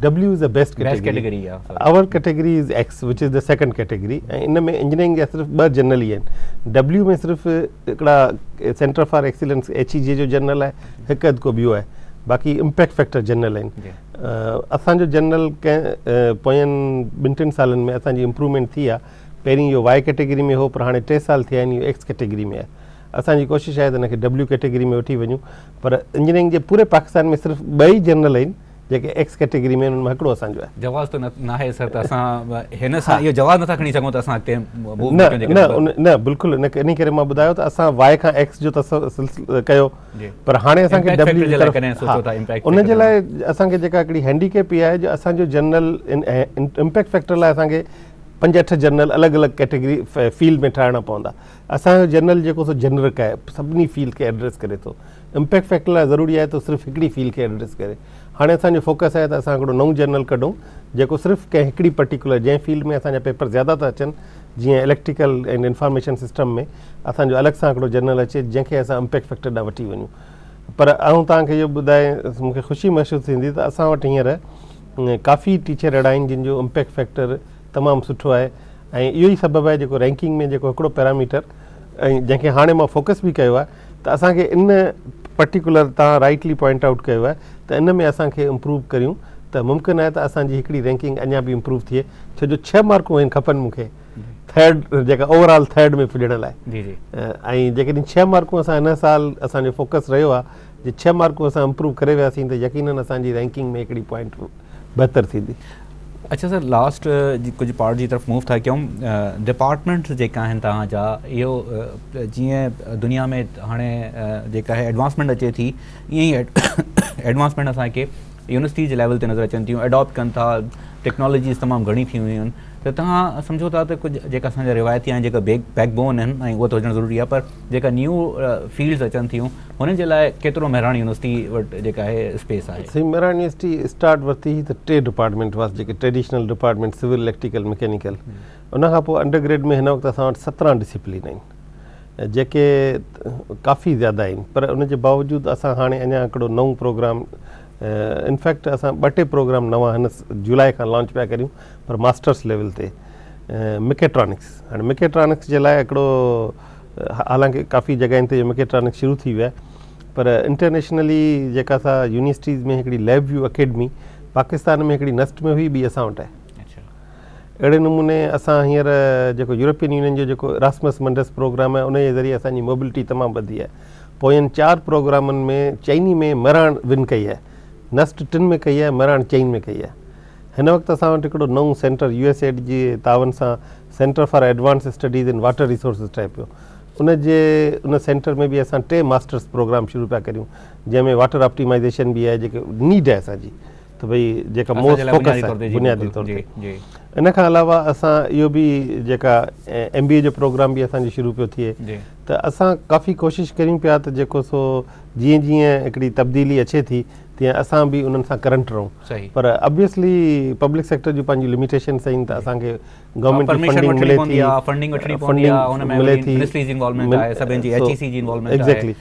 W is the best category, our category is X which is the second category. ऐं इन में इंजीनियरिंग जा सिर्फ़ु 2 जर्नल ई आहिनि। W में सिर्फ़ु हिकिड़ा सेंटर फॉर एक्सीलेंस HEG जो जर्नल आहे, हिकु अधु को ॿियो आहे, बाक़ी इम्पैक्ट फैक्टर जनरल आहिनि। असांजो जनरल कंहिं पोयनि 2-3 सालनि में असांजी इम्प्रूवमेंट थी आहे। पहिरीं इहो वाई कैटेगरी में हो, पर हाणे 3 साल थिया आहिनि इहो एक्स कैटेगरी में आहे। असांजी कोशिशि आहे त हिनखे डब्ल्यू कैटेगरी में वठी वञूं, पर इंजीनियरिंग जे पूरे पाकिस्तान में सिर्फ़ु 2 ई जनरल आहिनि जेके एक्स कैटेगरी में, उन्हनि मां हिकिड़ो असांजो आहे। जवाब त न आहे सर, त असां हिन सां इहो जवाब नथा खणी सघूं त असां अॻिते न बिल्कुलु इन करे मां ॿुधायो त असां वाई खां एक्स जो कयो, पर हाणे असांखे डब्ल्यू उन जे लाइ असांखे जेका हिकिड़ी हैंडीकेप इहा आहे जो असांजो जनरल इम्पैक्ट फैक्टर लाइ असांखे 5-8 जनरल अलॻि अलॻि कैटेगरी फील्ड में ठाहिणा पवंदा। असांजो जनरल जेको सो जेनरिक आहे, सभिनी फील्ड खे एड्रेस करे थो। इम्पैक्ट फैक्टर लाइ ज़रूरी आहे त सिर्फ़ु हिकिड़ी फील्ड खे एड्रेस करे। हाणे असांजो फोकस आहे त असां हिकिड़ो नओं जनरल कढूं जेको सिर्फ़ु कंहिं हिकिड़ी पर्टिकुलर जंहिं फील्ड में असांजा पेपर ज़्यादा था अचनि, जीअं इलेक्ट्रिकल एंड इंफॉर्मेशन सिस्टम में असांजो अलॻि सां हिकिड़ो जनरल अचे जंहिंखे असां इम्पैक्ट फैक्टर ॾांहुं वठी वञूं। पर आऊं तव्हांखे इहो ॿुधाए मूंखे ख़ुशी महसूसु थींदी त असां वटि हींअर काफ़ी टीचर अहिड़ा आहिनि जिन जो इम्पैक्ट फैक्टर तमामु सुठो आहे ऐं इहो ई सबबु आहे जेको रैंकिंग में जेको हिकिड़ो पैरामीटर ऐं जंहिंखे हाणे मां फोकस बि कयो आहे त असांखे इन पर्टिकुलर तव्हां राइटली पॉइंट आउट कयो आहे त इन में असांखे इम्प्रूव करियूं त मुमकिन आहे त असांजी हिकिड़ी रैंकिंग अञा बि इम्प्रूव थिए छो जो 6 मार्कूं आहिनि खपनि मूंखे थर्ड जेका ओवरऑल थर्ड में पुॼण लाइ ऐं जेकॾहिं 6 मार्कूं असां हिन साल असांजो फोकस रहियो आहे जे 6 मार्कूं असां इम्प्रूव करे वियासीं त यकीनन असांजी रैंकिंग में हिकिड़ी पॉइंट बहितर थींदी। अच्छा सर, लास्ट कुछ पार्ट जी तरफ़ मूव था क्यों डिपार्टमेंट्स जेका आहिनि तव्हांजा इहो जीअं दुनिया में हाणे जेका आहे एडवांसमेंट अचे थी ईअं ई एडवांसमेंट असांखे यूनिवर्सिटी जे लेवल ते नज़र अचनि थियूं, एडॉप्ट कनि था, टेक्नोलॉजीज़ तमामु घणी थी वियूं आहिनि त तव्हां सम्झो था त कुझु जेका असांजा रिवायती आहिनि जेका बैकबोन आहिनि ऐं उहो त हुजणु ज़रूरी आहे, पर जेका न्यू फील्ड्स अचनि थियूं हुननि जे लाइ केतिरो मेहरान यूनिवर्सिटी वटि जेका आहे स्पेस आहे? सही, मेहरान यूनिवर्सिटी स्टार्ट वरिती त 3 डिपार्टमेंट हुआ जेके traditional department civil, electrical, mechanical. उनखां पोइ अंडरग्रेड में हिन वक़्तु असां वटि 17 डिसिप्लिन आहिनि जेके काफ़ी ज़्यादा आहिनि, पर उनजे बावजूदि असां हाणे अञा हिकिड़ो नओं प्रोग्राम इनफैक्ट असां 2-3 प्रोग्राम नवां हिन जुलाई खां लॉन्च पिया करियूं पर मास्टर्स लेवल ते मिकेट्रॉनिक्स। हाणे मिकेट्रॉनिक्स जे लाइ हिकिड़ो हालांकि काफ़ी जॻहियुनि ते मिकेट्रॉनिक्स शुरू थी वियो आहे पर इंटरनेशनली जेका असां यूनिवर्सिटीज़ में हिकिड़ी लैब व्यू अकेडमी पाकिस्तान में हिकिड़ी नस्ट में हुई, ॿी असां वटि आहे। अहिड़े नमूने असां हींअर जेको यूरोपियन यूनियन जो जेको इरास्मस मंडस प्रोग्राम आहे उन जे ज़रिए असांजी मोबिलिटी तमामु वधी आहे। पोयनि 4 प्रोग्रामनि में चइनी में मेहरान विन कई आहे, नस्ट 3 में कई आहे, मेहरान चइनि में कई आहे। हिन वक़्तु असां वटि हिकिड़ो नओं सेंटर USAID जे तावन सां centre for advance studies in water resources ठहे पियो। उन सेंटर में बि असां 3 मास्टर्स प्रोग्राम शुरू पिया करियूं जंहिंमें वाटर ऑप्टिमाइज़ेशन बि आहे जेके नीड आहे असांजी त भई जेका मोस्ट फोकस आहे बुनियादी तौर ते। इन खां अलावा असां इहो बि जेका MBA जो प्रोग्राम बि असांजो शुरू पियो थिए त असां काफ़ी कोशिशि करियूं पिया त जेको सो जीअं जीअं हिकिड़ी तब्दीली अचे थी तीअं असां बि उन्हनि सां करंट रहूं, पर ऑब्वियसली पब्लिक सेक्टर जूं पंहिंजी लिमिटेशन्स आहिनि त असांखे गवर्नमेंट फंडिंग मिले थी, एग्ज़ैक्टली।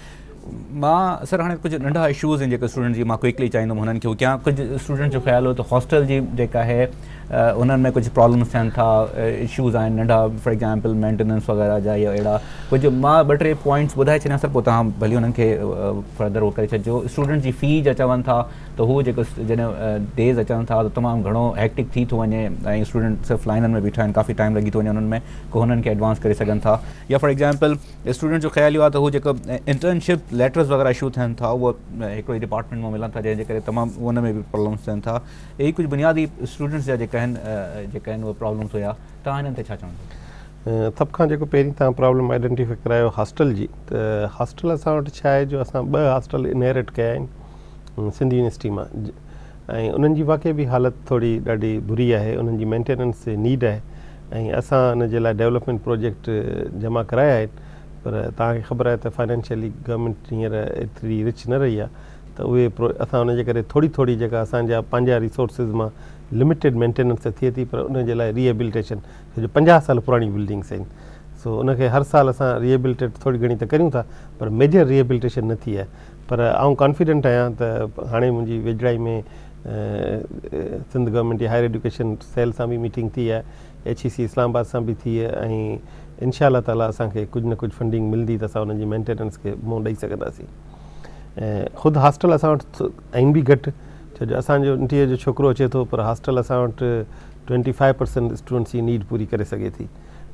मां सर हाणे कुझु नंढा इशूज़ आहिनि जेके स्टूडेंट जी मां क्विकली चाहींदुमि हुननि खे क्या कुझु स्टूडेंट जो ख़्यालु हो त हॉस्टल जी जेका आहे उन्हनि में कुझु प्रॉब्लम्स थियनि था, इशूज़ आहिनि नंढा, फॉर एग्ज़ाम्पल मेंटेनेंस वग़ैरह जा या अहिड़ा कुझु। मां 2-3 पॉइंट्स ॿुधाए छॾियां सर, पोइ तव्हां भली हुननि खे फर्दर उहो करे छॾिजो। स्टूडेंट जी फ़ी जा चवनि था त हू जेको जॾहिं डेज़ अचनि था त तमामु घणो हैक्टिक थी थो वञे ऐं स्टूडेंट सिर्फ़ु लाइननि में बीठा आहिनि, काफ़ी टाइम लॻी थो वञे उन्हनि में को हुननि खे एडवांस करे सघनि था। या फॉर एग्ज़ाम्पल स्टूडेंट जो ख़्यालु इहो आहे त हू जेको इंटर्नशिप लेटर्स वग़ैरह इशू थियनि था उहो हिकिड़े डिपार्टमेंट में मिलनि था जंहिंजे करे तमामु उन में बि प्रॉब्लम्स थियनि था। इहे कुझु बुनियादी स्टूडेंट्स जा जेका आहिनि उहे प्रॉब्लम्स हुया, तव्हां हिननि ते छा चवंदो? सभ खां जेको पहिरीं तव्हां प्रॉब्लम आइडेंटिफाई करायो हॉस्टल जी, त हॉस्टल असां वटि छा आहे जो असां 2 हॉस्टल इनहेरिट कया आहिनि सिंधी यूनिवर्सिटी मां ऐं उन्हनि जी वाक़ई बि हालत थोरी ॾाढी बुरी आहे, उन्हनि जी मेंटेनेंस नीड आहे ऐं असां उन जे लाइ डेवलपमेंट प्रोजेक्ट जमा कराया आहिनि पर तव्हांखे ख़बर आहे त फाइनेंशियली गवर्नमेंट हींअर एतिरी रिच न रही आहे त उहे असां उनजे करे थोरी जेका असांजा पंहिंजा रिसोर्सिस मां लिमिटेड मेंटेनेंस त थिए थी पर उन जे लाइ रिहेबिलिटेशन छो जो 50 साल पुराणी बिल्डिंग्स आहिनि, सो उनखे हर साल असां रिहेबिलिटेट थोरी घणी त करियूं था पर मेजर रिहेबिलिटेशन न थी आहे। पर आउं कॉन्फिडेंट आहियां त हाणे मुंहिंजी वेझड़ाई में सिंध गवर्नमेंट जी हायर एजुकेशन सेल सां बि मीटिंग थी आहे, HEC इस्लामाबाद सां बि थी आहे ऐं इंशाअल्लाह ताला असांखे कुझु न कुझु फंडिंग मिलंदी त असां उन्हनि जी मेंटेनेंस खे मुंहुं ॾेई सघंदासीं। ऐं ख़ुदि हॉस्टल असां वटि आहिनि बि घटि छो जो असांजो 29 जो छोकिरो अचे थो पर हॉस्टल असां वटि 25% स्टूडेंट्स जी नीड पूरी करे सघे थी।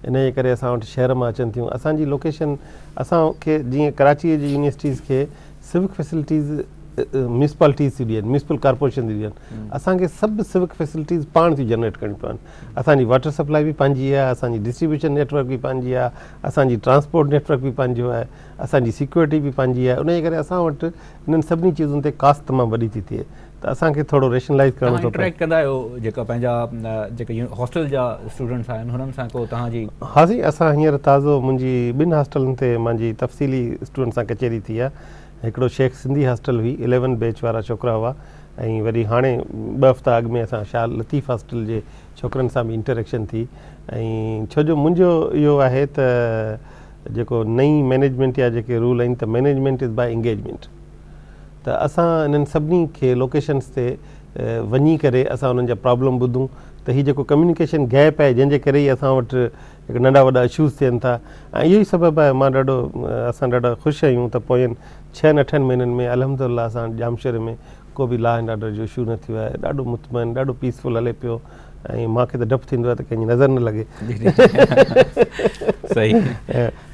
इन जे करे असां वटि शहर मां अचनि थियूं। असांजी लोकेशन असांखे जीअं कराची जी यूनिवर्सिटीज़ खे सिविक फैसिलिटीज़ म्यूनिसिपालिटीज़ थियूं ॾियनि, म्यूनिसिपल कॉर्पोरेशन थी ॾियनि, असांखे सभु सिविक फैसिलिटीज़ पाण थियूं जनरेट करणियूं पवनि। असांजी वाटर सप्लाई बि पंहिंजी आहे, असांजी डिस्ट्रीब्यूशन नेटवर्क बि पंहिंजी आहे, असांजी ट्रांसपोर्ट नेटवर्क बि पंहिंजो आहे, असांजी सिक्योरिटी बि पंहिंजी आहे। उन जे करे असां वटि इन्हनि सभिनी चीज़ुनि ते कास्ट तमामु वॾी थी थिए त असांखे थोरो रेशनलाइज़ करणो थो पए। कंदा आहियो जेका पंहिंजा जेके हॉस्टल जा स्टूडेंट्स आहिनि हुननि सां को तव्हांजी? हा जी, असां हींअर ताज़ो मुंहिंजी 2 हॉस्टलनि ते मुंहिंजी तफ़सीली स्टूडेंट सां कचहरी थी आहे। हिकिड़ो शेख सिंधी हॉस्टल हुई, 11 बैच वारा छोकिरा हुआ ऐं वरी हाणे 2 हफ़्ता अॻु में असां शाह लतीफ़ हॉस्टल जे छोकिरनि सां बि इंटरेक्शन थी ऐं छो जो मुंहिंजो इहो आहे त जेको नई मैनेजमेंट या जेके रूल आहिनि त मैनेजमेंट इज़ बाय एंगेजमेंट। त असां इन्हनि सभिनी खे लोकेशन्स ते वञी करे असां उन्हनि जा प्रॉब्लम ॿुधूं त हीउ जेको कम्युनिकेशन गैप आहे जंहिंजे करे ई असां वटि हिकु नंढा वॾा इशूज़ थियनि था ऐं इहो ई सबबु आहे मां असां ॾाढा ख़ुशि आहियूं त पोयनि 6-8 महीननि में अल्हम्दुलिल्लाह असां जामशोरे में को बि लॉ एंड ऑर्डर जो इशू न थियो आहे, ॾाढो मुतमइन ॾाढो पीसफुल हले पियो ऐं मूंखे त डपु थींदो आहे त कंहिंजी नज़र न लॻे। सही।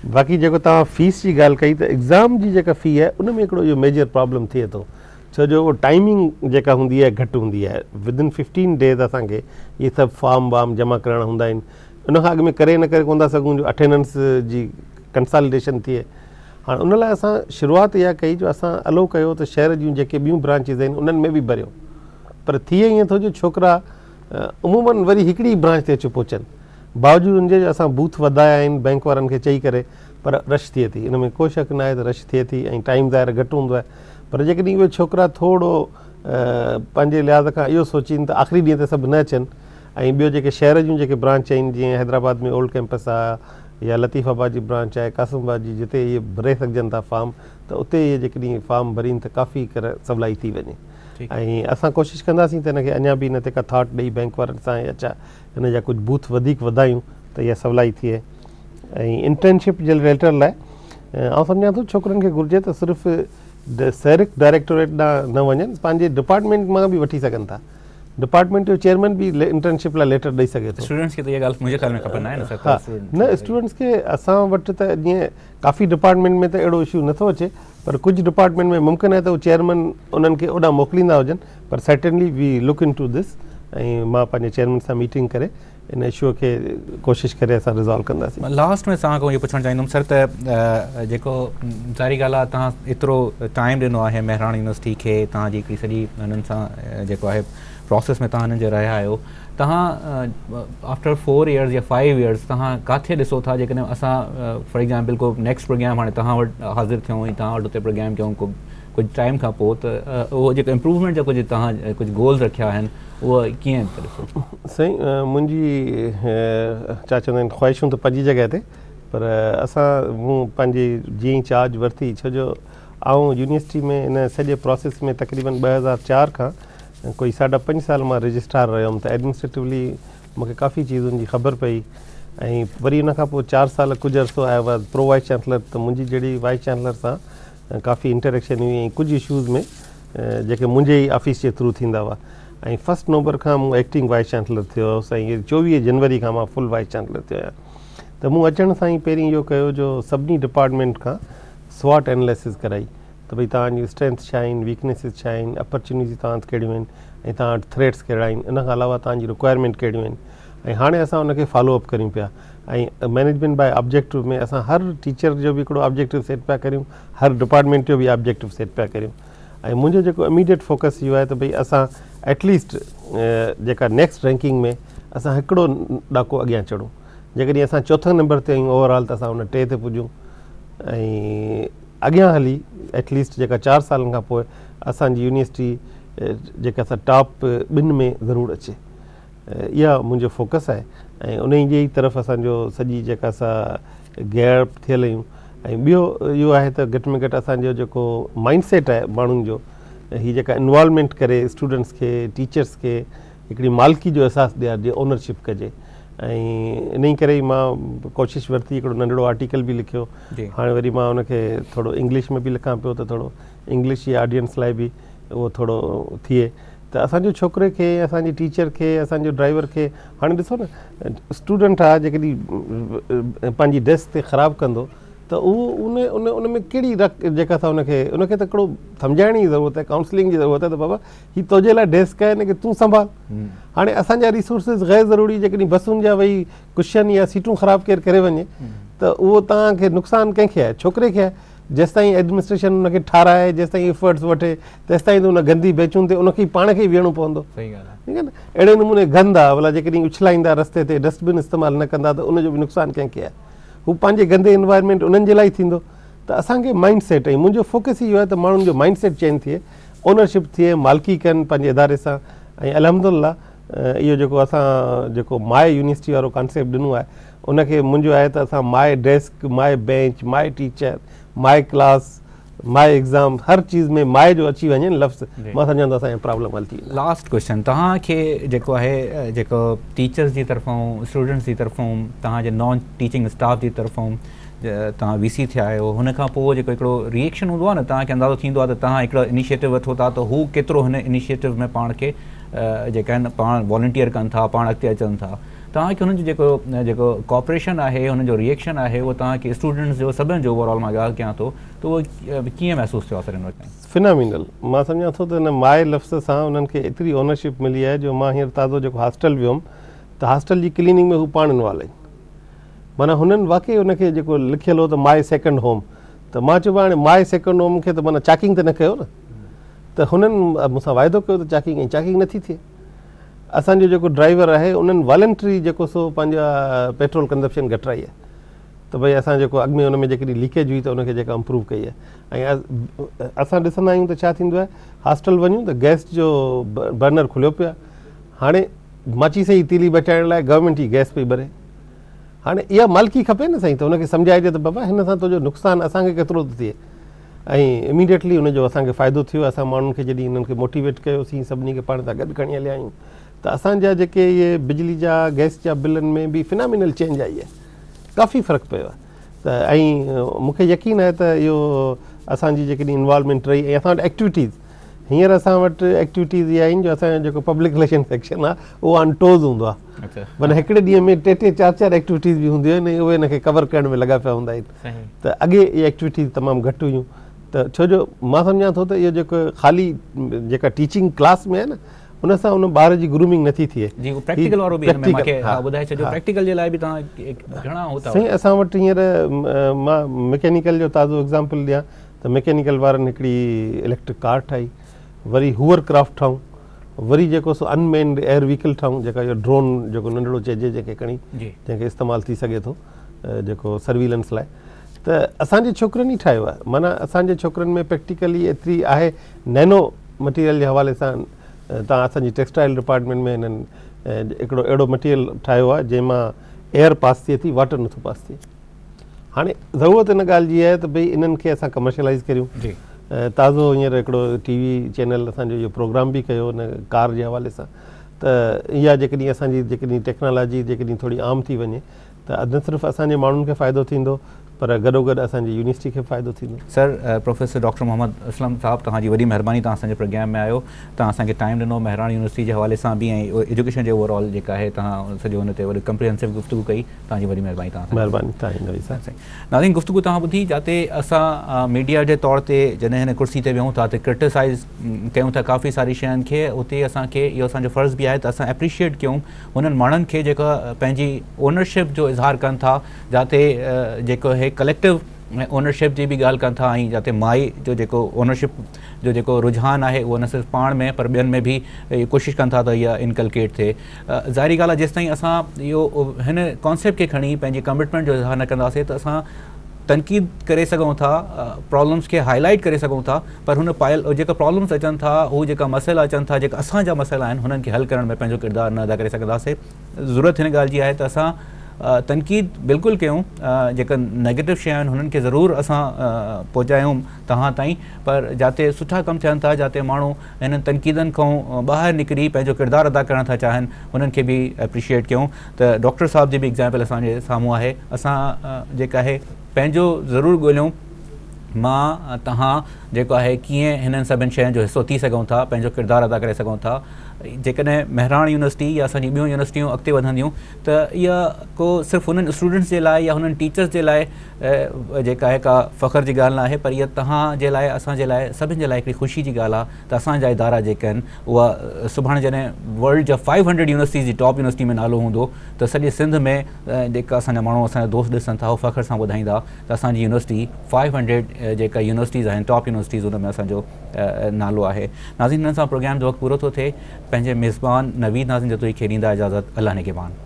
बाक़ी जेको तव्हां फीस जी ॻाल्हि कई त एग्ज़ाम जी जेका फ़ी आहे उन में हिकिड़ो इहो मेजर प्रॉब्लम थिए थो, छो जो उहो टाइमिंग जेका हूंदी आहे घटि हूंदी आहे। विदिन 15 डेज़ असांखे इहे सभु फॉर्म वार्म जमा करणा हूंदा आहिनि, उनखां अॻु में करे न करे कोन था सघूं जो अटेंडेंस जी कंसॉलिडेशन थिए। हाणे उन लाइ असां शुरूआति इहा कई जो असां अलो कयो त शहर जूं जेके ॿियूं ब्रांचिस आहिनि उन्हनि में बि भरियो, पर थिए ईअं थो जो छोकिरा उमूमन वरी हिकिड़ी ब्रांच ते अची पहुचनि, बावजूदि हुनजे असां बूथ वधाया आहिनि बैंक वारनि खे चई करे, पर रश थिए थी, इन में को शक न आहे त रश थिए थी ऐं टाइम ज़ाहिर घटि हूंदो आहे। पर जेकॾहिं उहे छोकिरा थोरो पंहिंजे लिहाज़ खां इहो सोचीनि त आख़िरी ॾींहं ते सभु न अचनि ऐं ॿियो जेके शहर जूं जेके ब्रांच आहिनि जीअं हैदराबाद में ओल्ड कैंपस आहे या लतीफ़ाबाद जी ब्रांच आहे, कासिमाबाद जी, जिते इहे भरे सघजनि था फॉर्म, त उते इहे जेकॾहिं फॉर्म भरीनि त काफ़ी कर सवलाई थी वञे। ऐं असां कोशिशि कंदासीं त हिनखे अञा बि हिन ते का थाट ॾेई बैंक वारनि सां या छा हिन जा कुझु बूथ वधीक वधायूं त इहा सवलाई थिए। ऐं इंटर्नशिप जे लेटर लाइ आउं सम्झां थो छोकिरनि खे घुरिजे त सिर्फ़ु सैरिक डायरेक्टोरेट ॾांहुं न वञनि, पंहिंजे डिपार्टमेंट मां बि वठी सघनि था। डिपार्टमेंट जो चेयरमैन बि इंटर्नशिप लाइ लेटर ॾेई सघे थो। स्टूडेंट्स खे त इहा ॻाल्हि मुंहिंजे ख़्याल में ख़बर न आहे न। हा, न स्टूडेंट्स खे असां वटि त जीअं काफ़ी डिपार्टमेंट में त अहिड़ो इशू नथो अचे, पर कुझु डिपार्टमेंट में मुमकिन आहे त उहो चेयरमैन उन्हनि खे ओॾां मोकिलींदा हुजनि, पर certainly we look into this ऐं मां पंहिंजे चेयरमैन सां मीटिंग करे इन इशूअ खे कोशिशि करे असां रिज़ॉल्व कंदासीं। लास्ट में तव्हां खां इहो पुछणु चाहींदुमि सर त जेको ज़ाहिरी ॻाल्हि आहे तव्हां एतिरो टाइम ॾिनो आहे मेहरान यूनिवर्सिटी खे, तव्हांजी हिकिड़ी सॼी हिननि सां जेको आहे प्रोसेस में तव्हां हिननि जे रहिया आहियो, तव्हां आफ्टर 4 years या 5 years तव्हां किथे ॾिसो था जेकॾहिं असां फॉर एग्ज़ाम्पल को नेक्स्ट प्रोग्राम हाणे तव्हां वटि हाज़िर थियूं ऐं तव्हां वटि उते प्रोग्राम कयूं कुझु टाइम खां पोइ, त उहो जेको इम्प्रूवमेंट जा कुझु तव्हां कुझु गोल्स रखिया आहिनि उहो कीअं ॾिसो? साईं, मुंहिंजी छा चवंदा आहिनि ख़्वाहिशूं त पंहिंजी जॻह ते, पर मूं पंहिंजी जीअं ई चार्ज वरिती, छो जो आउं यूनिवर्सिटी में इन सॼे प्रोसेस में तक़रीबन 2004 खां कोई 5.5 साल मां रजिस्ट्रार रहियो हुउमि, त एडमिनिस्ट्रेटिवली मूंखे काफ़ी चीज़ुनि जी ख़बर पई। ऐं वरी उन खां पोइ 4 साल कुझु अर्सो आयो आहे प्रो वाइस चांसलर, त मुंहिंजी जहिड़ी वाइस चांसलर सां काफ़ी इंटरेक्शन हुई ऐं कुझु इशूज़ में जेके मुंहिंजे ई ऑफिस जे थ्रू थींदा हुआ। ऐं 1 नवंबर खां मूं एक्टिंग वाइस चांसलर थियो हुउसि ऐं 24 जनवरी खां मां फुल वाइस चांसलर थियो आहियां। त मूं अचण सां ई पहिरीं इहो कयो जो सभिनी डिपार्टमेंट खां स्वॉट एनालिसिस कराई त भई तव्हांजी स्ट्रेंथ छा आहिनि, वीकनेसिस छा आहिनि, अपॉर्चुनिटीज़ तव्हां वटि कहिड़ियूं आहिनि ऐं तव्हां वटि थ्रेट्स कहिड़ा आहिनि, इन खां अलावा तव्हांजी रिक्वायरमेंट कहिड़ियूं आहिनि। ऐं हाणे असां उनखे फॉलोअप करियूं पिया ऐं मैनेजमेंट बाय ऑब्जेक्टिव में असां हर टीचर जो बि हिकिड़ो ऑब्जेक्टिव सेट पिया करियूं, हर डिपार्टमेंट जो बि ऑब्जेक्टिव सेट पिया करियूं। ऐं मुंहिंजो जेको इमीडिएट फोकस इहो आहे त भई असां एटलीस्ट जेका नेक्स्ट रैंकिंग में असां हिकिड़ो ॾाको अॻियां चढ़ूं। जेकॾहिं असां 4थे नंबर ते आहियूं ओवरऑल त असां हुन 3 ते पुॼूं ऐं अॻियां हली एटलीस्ट जेका 4 सालनि खां पोइ असांजी यूनिवर्सिटी जेका असां टॉप 2 में ज़रूरु अचे, इहा मुंहिंजो फोकस आहे। ऐं उन जे ई तरफ़ असांजो सॼी जेका असां गैप थियल आहियूं। ऐं ॿियो इहो आहे त घटि में घटि असांजो जेको माइंडसेट आहे माण्हुनि जो, हीअ जेका इन्वॉल्वमेंट करे स्टूडेंट्स खे, टीचर्स खे हिकिड़ी मालिकी जो अहसासु ॾियारिजे, ओनरशिप कजे। ऐं इन ई करे ई मां कोशिशि वरिती, हिकिड़ो नंढिड़ो आर्टिकल बि लिखियो। हाणे वरी मां उनखे थोरो इंग्लिश में बि लिखां पियो त थोरो इंग्लिश जी ऑडियंस लाइ बि उहो थोरो थिए त असांजो छोकिरे खे, असांजे टीचर खे, असांजो ड्राइवर खे, हाणे ॾिसो न स्टूडेंट आहे जेकॾहिं पंहिंजी डेस्क ते ख़राबु कंदो त उहो उन में कहिड़ी जेका असां उनखे त हिकिड़ो सम्झाइण जी ज़रूरत आहे, काउंसलिंग जी ज़रूरत आहे त बाबा हीअ तुंहिंजे लाइ डेस्क आहे, हिनखे तूं संभाल। हाणे असांजा रिसोर्सिस गैर ज़रूरी जेकॾहिं बसुनि जा वही कुशन या सीटूं ख़राबु केरु करे वञे त उहो तव्हांखे नुक़सानु कंहिंखे आहे? छोकिरे खे आहे। जेसि ताईं एडमिनिस्ट्रेशन उनखे ठाराए, जेसि ताईं एफर्ट्स वठे, तेसि ताईं त उन गंदी बेचुनि ते उनखे पाण खे ई वेहणो पवंदो। सही ॻाल्हि आहे। ठीकु आहे न? अहिड़े नमूने गंद आहे, भला जेकॾहिं उछलाईंदा रस्ते ते, डस्टबिन इस्तेमालु न कंदा त उनजो बि नुक़सानु कंहिंखे आहे? हू पंहिंजे गंदे इन्वायरमेंट उन्हनि जे लाइ थींदो। त असांखे माइंड सेट, ऐं मुंहिंजो फोकस इहो आहे त माण्हुनि जो माइंड सेट चेंज थिए, ओनरशिप थिए, मालिकी कनि पंहिंजे इदारे सां। ऐं अल्हम्दुलिल्लाह इहो जेको असां जेको माए यूनिवर्सिटी वारो कॉन्सेप्ट ॾिनो आहे उनखे मुंहिंजो आहे त असां माए डेस्क, माए बेंच, माए टीचर, माए क्लास माए एग्ज़ाम हर चीज़ में माए जो अची वञे लफ़्ज़ मां सम्झां थो असांजो प्रॉब्लम हल थी। लास्ट क्वेश्चन तव्हांखे जेको आहे जेको टीचर्स जी तरफ़ां स्टूडेंट्स जी तरफ़ां तव्हांजे नॉन टीचिंग स्टाफ जी तरफ़ां तव्हां VC थिया आहियो हुन खां पोइ जेको हिकिड़ो रिएक्शन हूंदो आहे न तव्हांखे अंदाज़ो थींदो आहे त तव्हां हिकिड़ो इनिशिएटिव वठो था त हू केतिरो हिन इनिशिएटिव में पाण खे जेका आहिनि पाण वॉलंटियर कनि था पाण अॻिते अचनि था तव्हांखे हुननि जो जेको कॉपरेशन आहे हुननि जो रिएक्शन आहे उहो तव्हांखे स्टूडेंट्स जो सभिनि जो ओवरऑल मां ॻाल्हि कयां थो त उहो कीअं महसूसु थियो आहे सर हिन वक़्तु? फिनामिनल। मां सम्झां थो त हिन माए लफ़्ज़ सां उन्हनि खे एतिरी ओनरशिप मिली आहे जो मां हींअर ताज़ो जेको हॉस्टल वियुमि त हॉस्टल जी क्लीनिंग में हू पाण इन्वॉल्व आहिनि। माना हुननि वाक़ई हुनखे जेको लिखियलु हो त माए सेकेंड होम त मां चयो हाणे माए सेकेंड होम खे त माना चैकिंग त न कयो न त हुननि मूंसां वाइदो कयो त चैकिंग नथी थिए। असांजो जेको ड्राइवर आहे उन्हनि वॉलंटरी जेको सो पंहिंजा पेट्रोल कंजप्शन घटाई आहे त भई असां जेको अॻु में हुन में जेकॾहिं लीकेज हुई त उनखे जेका इम्प्रूव कई आहे। ऐं असां ॾिसंदा आहियूं त छा थींदो आहे हॉस्टल वञूं त गैस जो बर्नर खुलियो पियो आहे। हाणे माचीस जी तीली बचाइण लाइ गवर्नमेंट ई गैस पई भरे। हाणे इहा मालिकी खपे न साईं त हुनखे सम्झाइजे त बाबा हिन सां तुंहिंजो नुक़सानु असांखे केतिरो थो थिए। ऐं इमीडिएटली हुनजो असांखे फ़ाइदो थियो। असां माण्हुनि खे जॾहिं हिननि खे मोटिवेट कयोसीं सभिनी खे पाण सां गॾु खणी हलिया आहियूं त असांजा जेके इहे बिजली जा गैस जा बिलनि में बि फिनामिनल चेंज आई आहे काफ़ी फ़र्क़ु पियो आहे। त ऐं मूंखे यकीन आहे त इहो असांजी जेकॾहिं इन्वॉल्वमेंट रही ऐं असां वटि एक्टिविटीज़ हींअर असां वटि एक्टिविटीज़ इहा आहिनि जो असांजो जेको पब्लिक रिलेशन सेक्शन आहे उहो ऑन टोज़ हूंदो आहे। माना हिकिड़े ॾींहं में 3-3 4-4 एक्टिविटीज़ बि हूंदियूं आहिनि ऐं उहे हिनखे कवर करण में लॻा पिया हूंदा आहिनि। त अॻे इहे एक्टिविटीज़ तमामु घटि हुयूं त छो जो मां सम्झां थो त इहो जेको ख़ाली जेका टीचिंग क्लास में आहे न उन सां उन ॿार जी ग्रूमिंग नथी थिए। साईं असां वटि हींअर मां मैकेनिकल जो ताज़ो एग्ज़ाम्पल ॾियां त मैकेनिकल वारनि हिकिड़ी इलेक्ट्रिक कार ठाही वरी हूअर क्राफ्ट ठाहियूं वरी जेको सो अनमेन्ड एयर व्हीकल ठाहियूं जेका इहो ड्रोन जेको नंढिड़ो चइजे जंहिंखे खणी जंहिंखे इस्तेमालु थी सघे थो जेको सर्विलेंस लाइ त असांजे छोकिरनि ई ठाहियो आहे। माना असांजे छोकिरनि में प्रैक्टिकली एतिरी आहे नैनो मटीरियल जे हवाले सां तव्हां असांजी टेक्सटाइल डिपार्टमेंट में हिननि हिकिड़ो अहिड़ो मटीरियल ठाहियो आहे जंहिंमां एयर पास थिए थी वाटर नथो पास थिए। हाणे ज़रूरत हिन ॻाल्हि जी आहे त भई इन्हनि खे असां कमर्शलाइज़ करियूं। ताज़ो हींअर हिकिड़ो TV चैनल असांजो इहो प्रोग्राम बि कयो हिन कार जे हवाले सां त इहा जेकॾहिं असांजी जेकॾहिं टेक्नोलॉजी जेकॾहिं थोरी आम थी वञे त न सिर्फ़ु असांजे माण्हुनि खे फ़ाइदो थींदो पर गॾोगॾु असांजी यूनिवर्सिटी खे फ़ाइदो थींदो। Sir professor doctor Mohammad Aslam साहब तव्हांजी वॾी महिरबानी तव्हां असांजे प्रोग्राम में आयो तव्हां असांखे टाइम ॾिनो मेहरान यूनिवर्सिटी जे हवाले सां बि ऐं एजुकेशन जे ओवरऑल जेका आहे तव्हां सॼो हुन ते वरी कंप्रिहेंसिव गुफ़्तगू कई तव्हांजी वॾी महिरबानी तव्हां महिरबानी तव्हांजी। नाज़रीन गुफ़्तगू तव्हां ॿुधी जिते असां मीडिया जे तौर ते जॾहिं हिन कुर्सी ते वेहूं था त क्रिटिसाइज़ कयूं था काफ़ी सारी शयुनि खे उते असांखे इहो असांजो फ़र्ज़ु बि आहे त असां एप्रिशिएट कयूं हुननि माण्हुनि खे जेका पंहिंजी ओनरशिप जो इज़हार कनि था जिते जेको आहे कलेक्टिव ओनरशिप जी बि ॻाल्हि कनि था ऐं जिते माई जो जेको ओनरशिप जो जेको रुझान आहे उहो न सिर्फ़ु पाण में पर ॿियनि में बि कोशिशि कनि था त इहा इनकलकेट थिए। ज़ाहिरी ॻाल्हि आहे जेसिताईं असां इहो हिन कॉन्सेप्ट खे खणी पंहिंजी कमिटमेंट जो इज़हार न कंदासीं त असां तनक़ीद करे सघूं था प्रॉब्लम्स खे हाईलाइट करे सघूं था पर हुन जेका प्रॉब्लम्स अचनि था हू जेका मसइला अचनि था जेका असांजा मसइला आहिनि हुननि खे हल करण में पंहिंजो किरदारु न अदा करे सघंदासीं। ज़रूरत हिन ॻाल्हि जी आहे त असां तनक़ीद बिल्कुलु कयूं जेका नेगेटिव शइ आहिनि हुननि खे ज़रूरु असां पहुचायूं तव्हां ताईं पर जिते सुठा कमु थियनि था जिते माण्हू हिननि तनक़ीदनि खां ॿाहिरि निकिरी पंहिंजो किरदारु अदा करणु था चाहिनि हुननि खे बि एप्रिशिएट कयूं। त डॉक्टर साहब जी बि एग्ज़ाम्पल असांजे साम्हूं आहे असां जेका आहे पंहिंजो ज़रूरु ॻोल्हियूं मां तव्हां जेको आहे कीअं हिननि सभिनि शयुनि जो हिसो थी सघूं था पंहिंजो किरदारु अदा करे सघूं था। जेकॾहिं मेहरान यूनिवर्सिटी या असांजी ॿियूं यूनिवर्सिटियूं अॻिते वधंदियूं त इहा को सिर्फ़ु हुननि स्टूडेंट्स जे लाइ या हुननि टीचर्स जे लाइ जेका आहे का फ़ख्र जी ॻाल्हि न आहे पर इहा तव्हांजे लाइ असांजे लाइ सभिनि जे लाइ हिकिड़ी ख़ुशी जी ॻाल्हि आहे त असांजा इदारा जेके आहिनि उहा सुभाणे जॾहिं वर्ल्ड जा 500 यूनिवर्सिटीज़ जी टॉप यूनिवर्सिटी में नालो हूंदो त सॼे सिंध में जेका असांजा माण्हू असांजा दोस्त ॾिसनि था उहो फ़ख्र सां ॿुधाईंदा त असांजी यूनिवर्सिटी 500 जेका यूनिवर्सिटीज़ आहिनि टॉप यूनिवर्सिटीज़ हुन में असांजो नालो आहे। नाज़रीन हिन सां प्रोग्राम जो वक़्तु पूरो थो थिए पंहिंजे मेज़बान नवीद नाज़रीन जतोई खे ॾींदा इजाज़त अल्लाह निगहबान।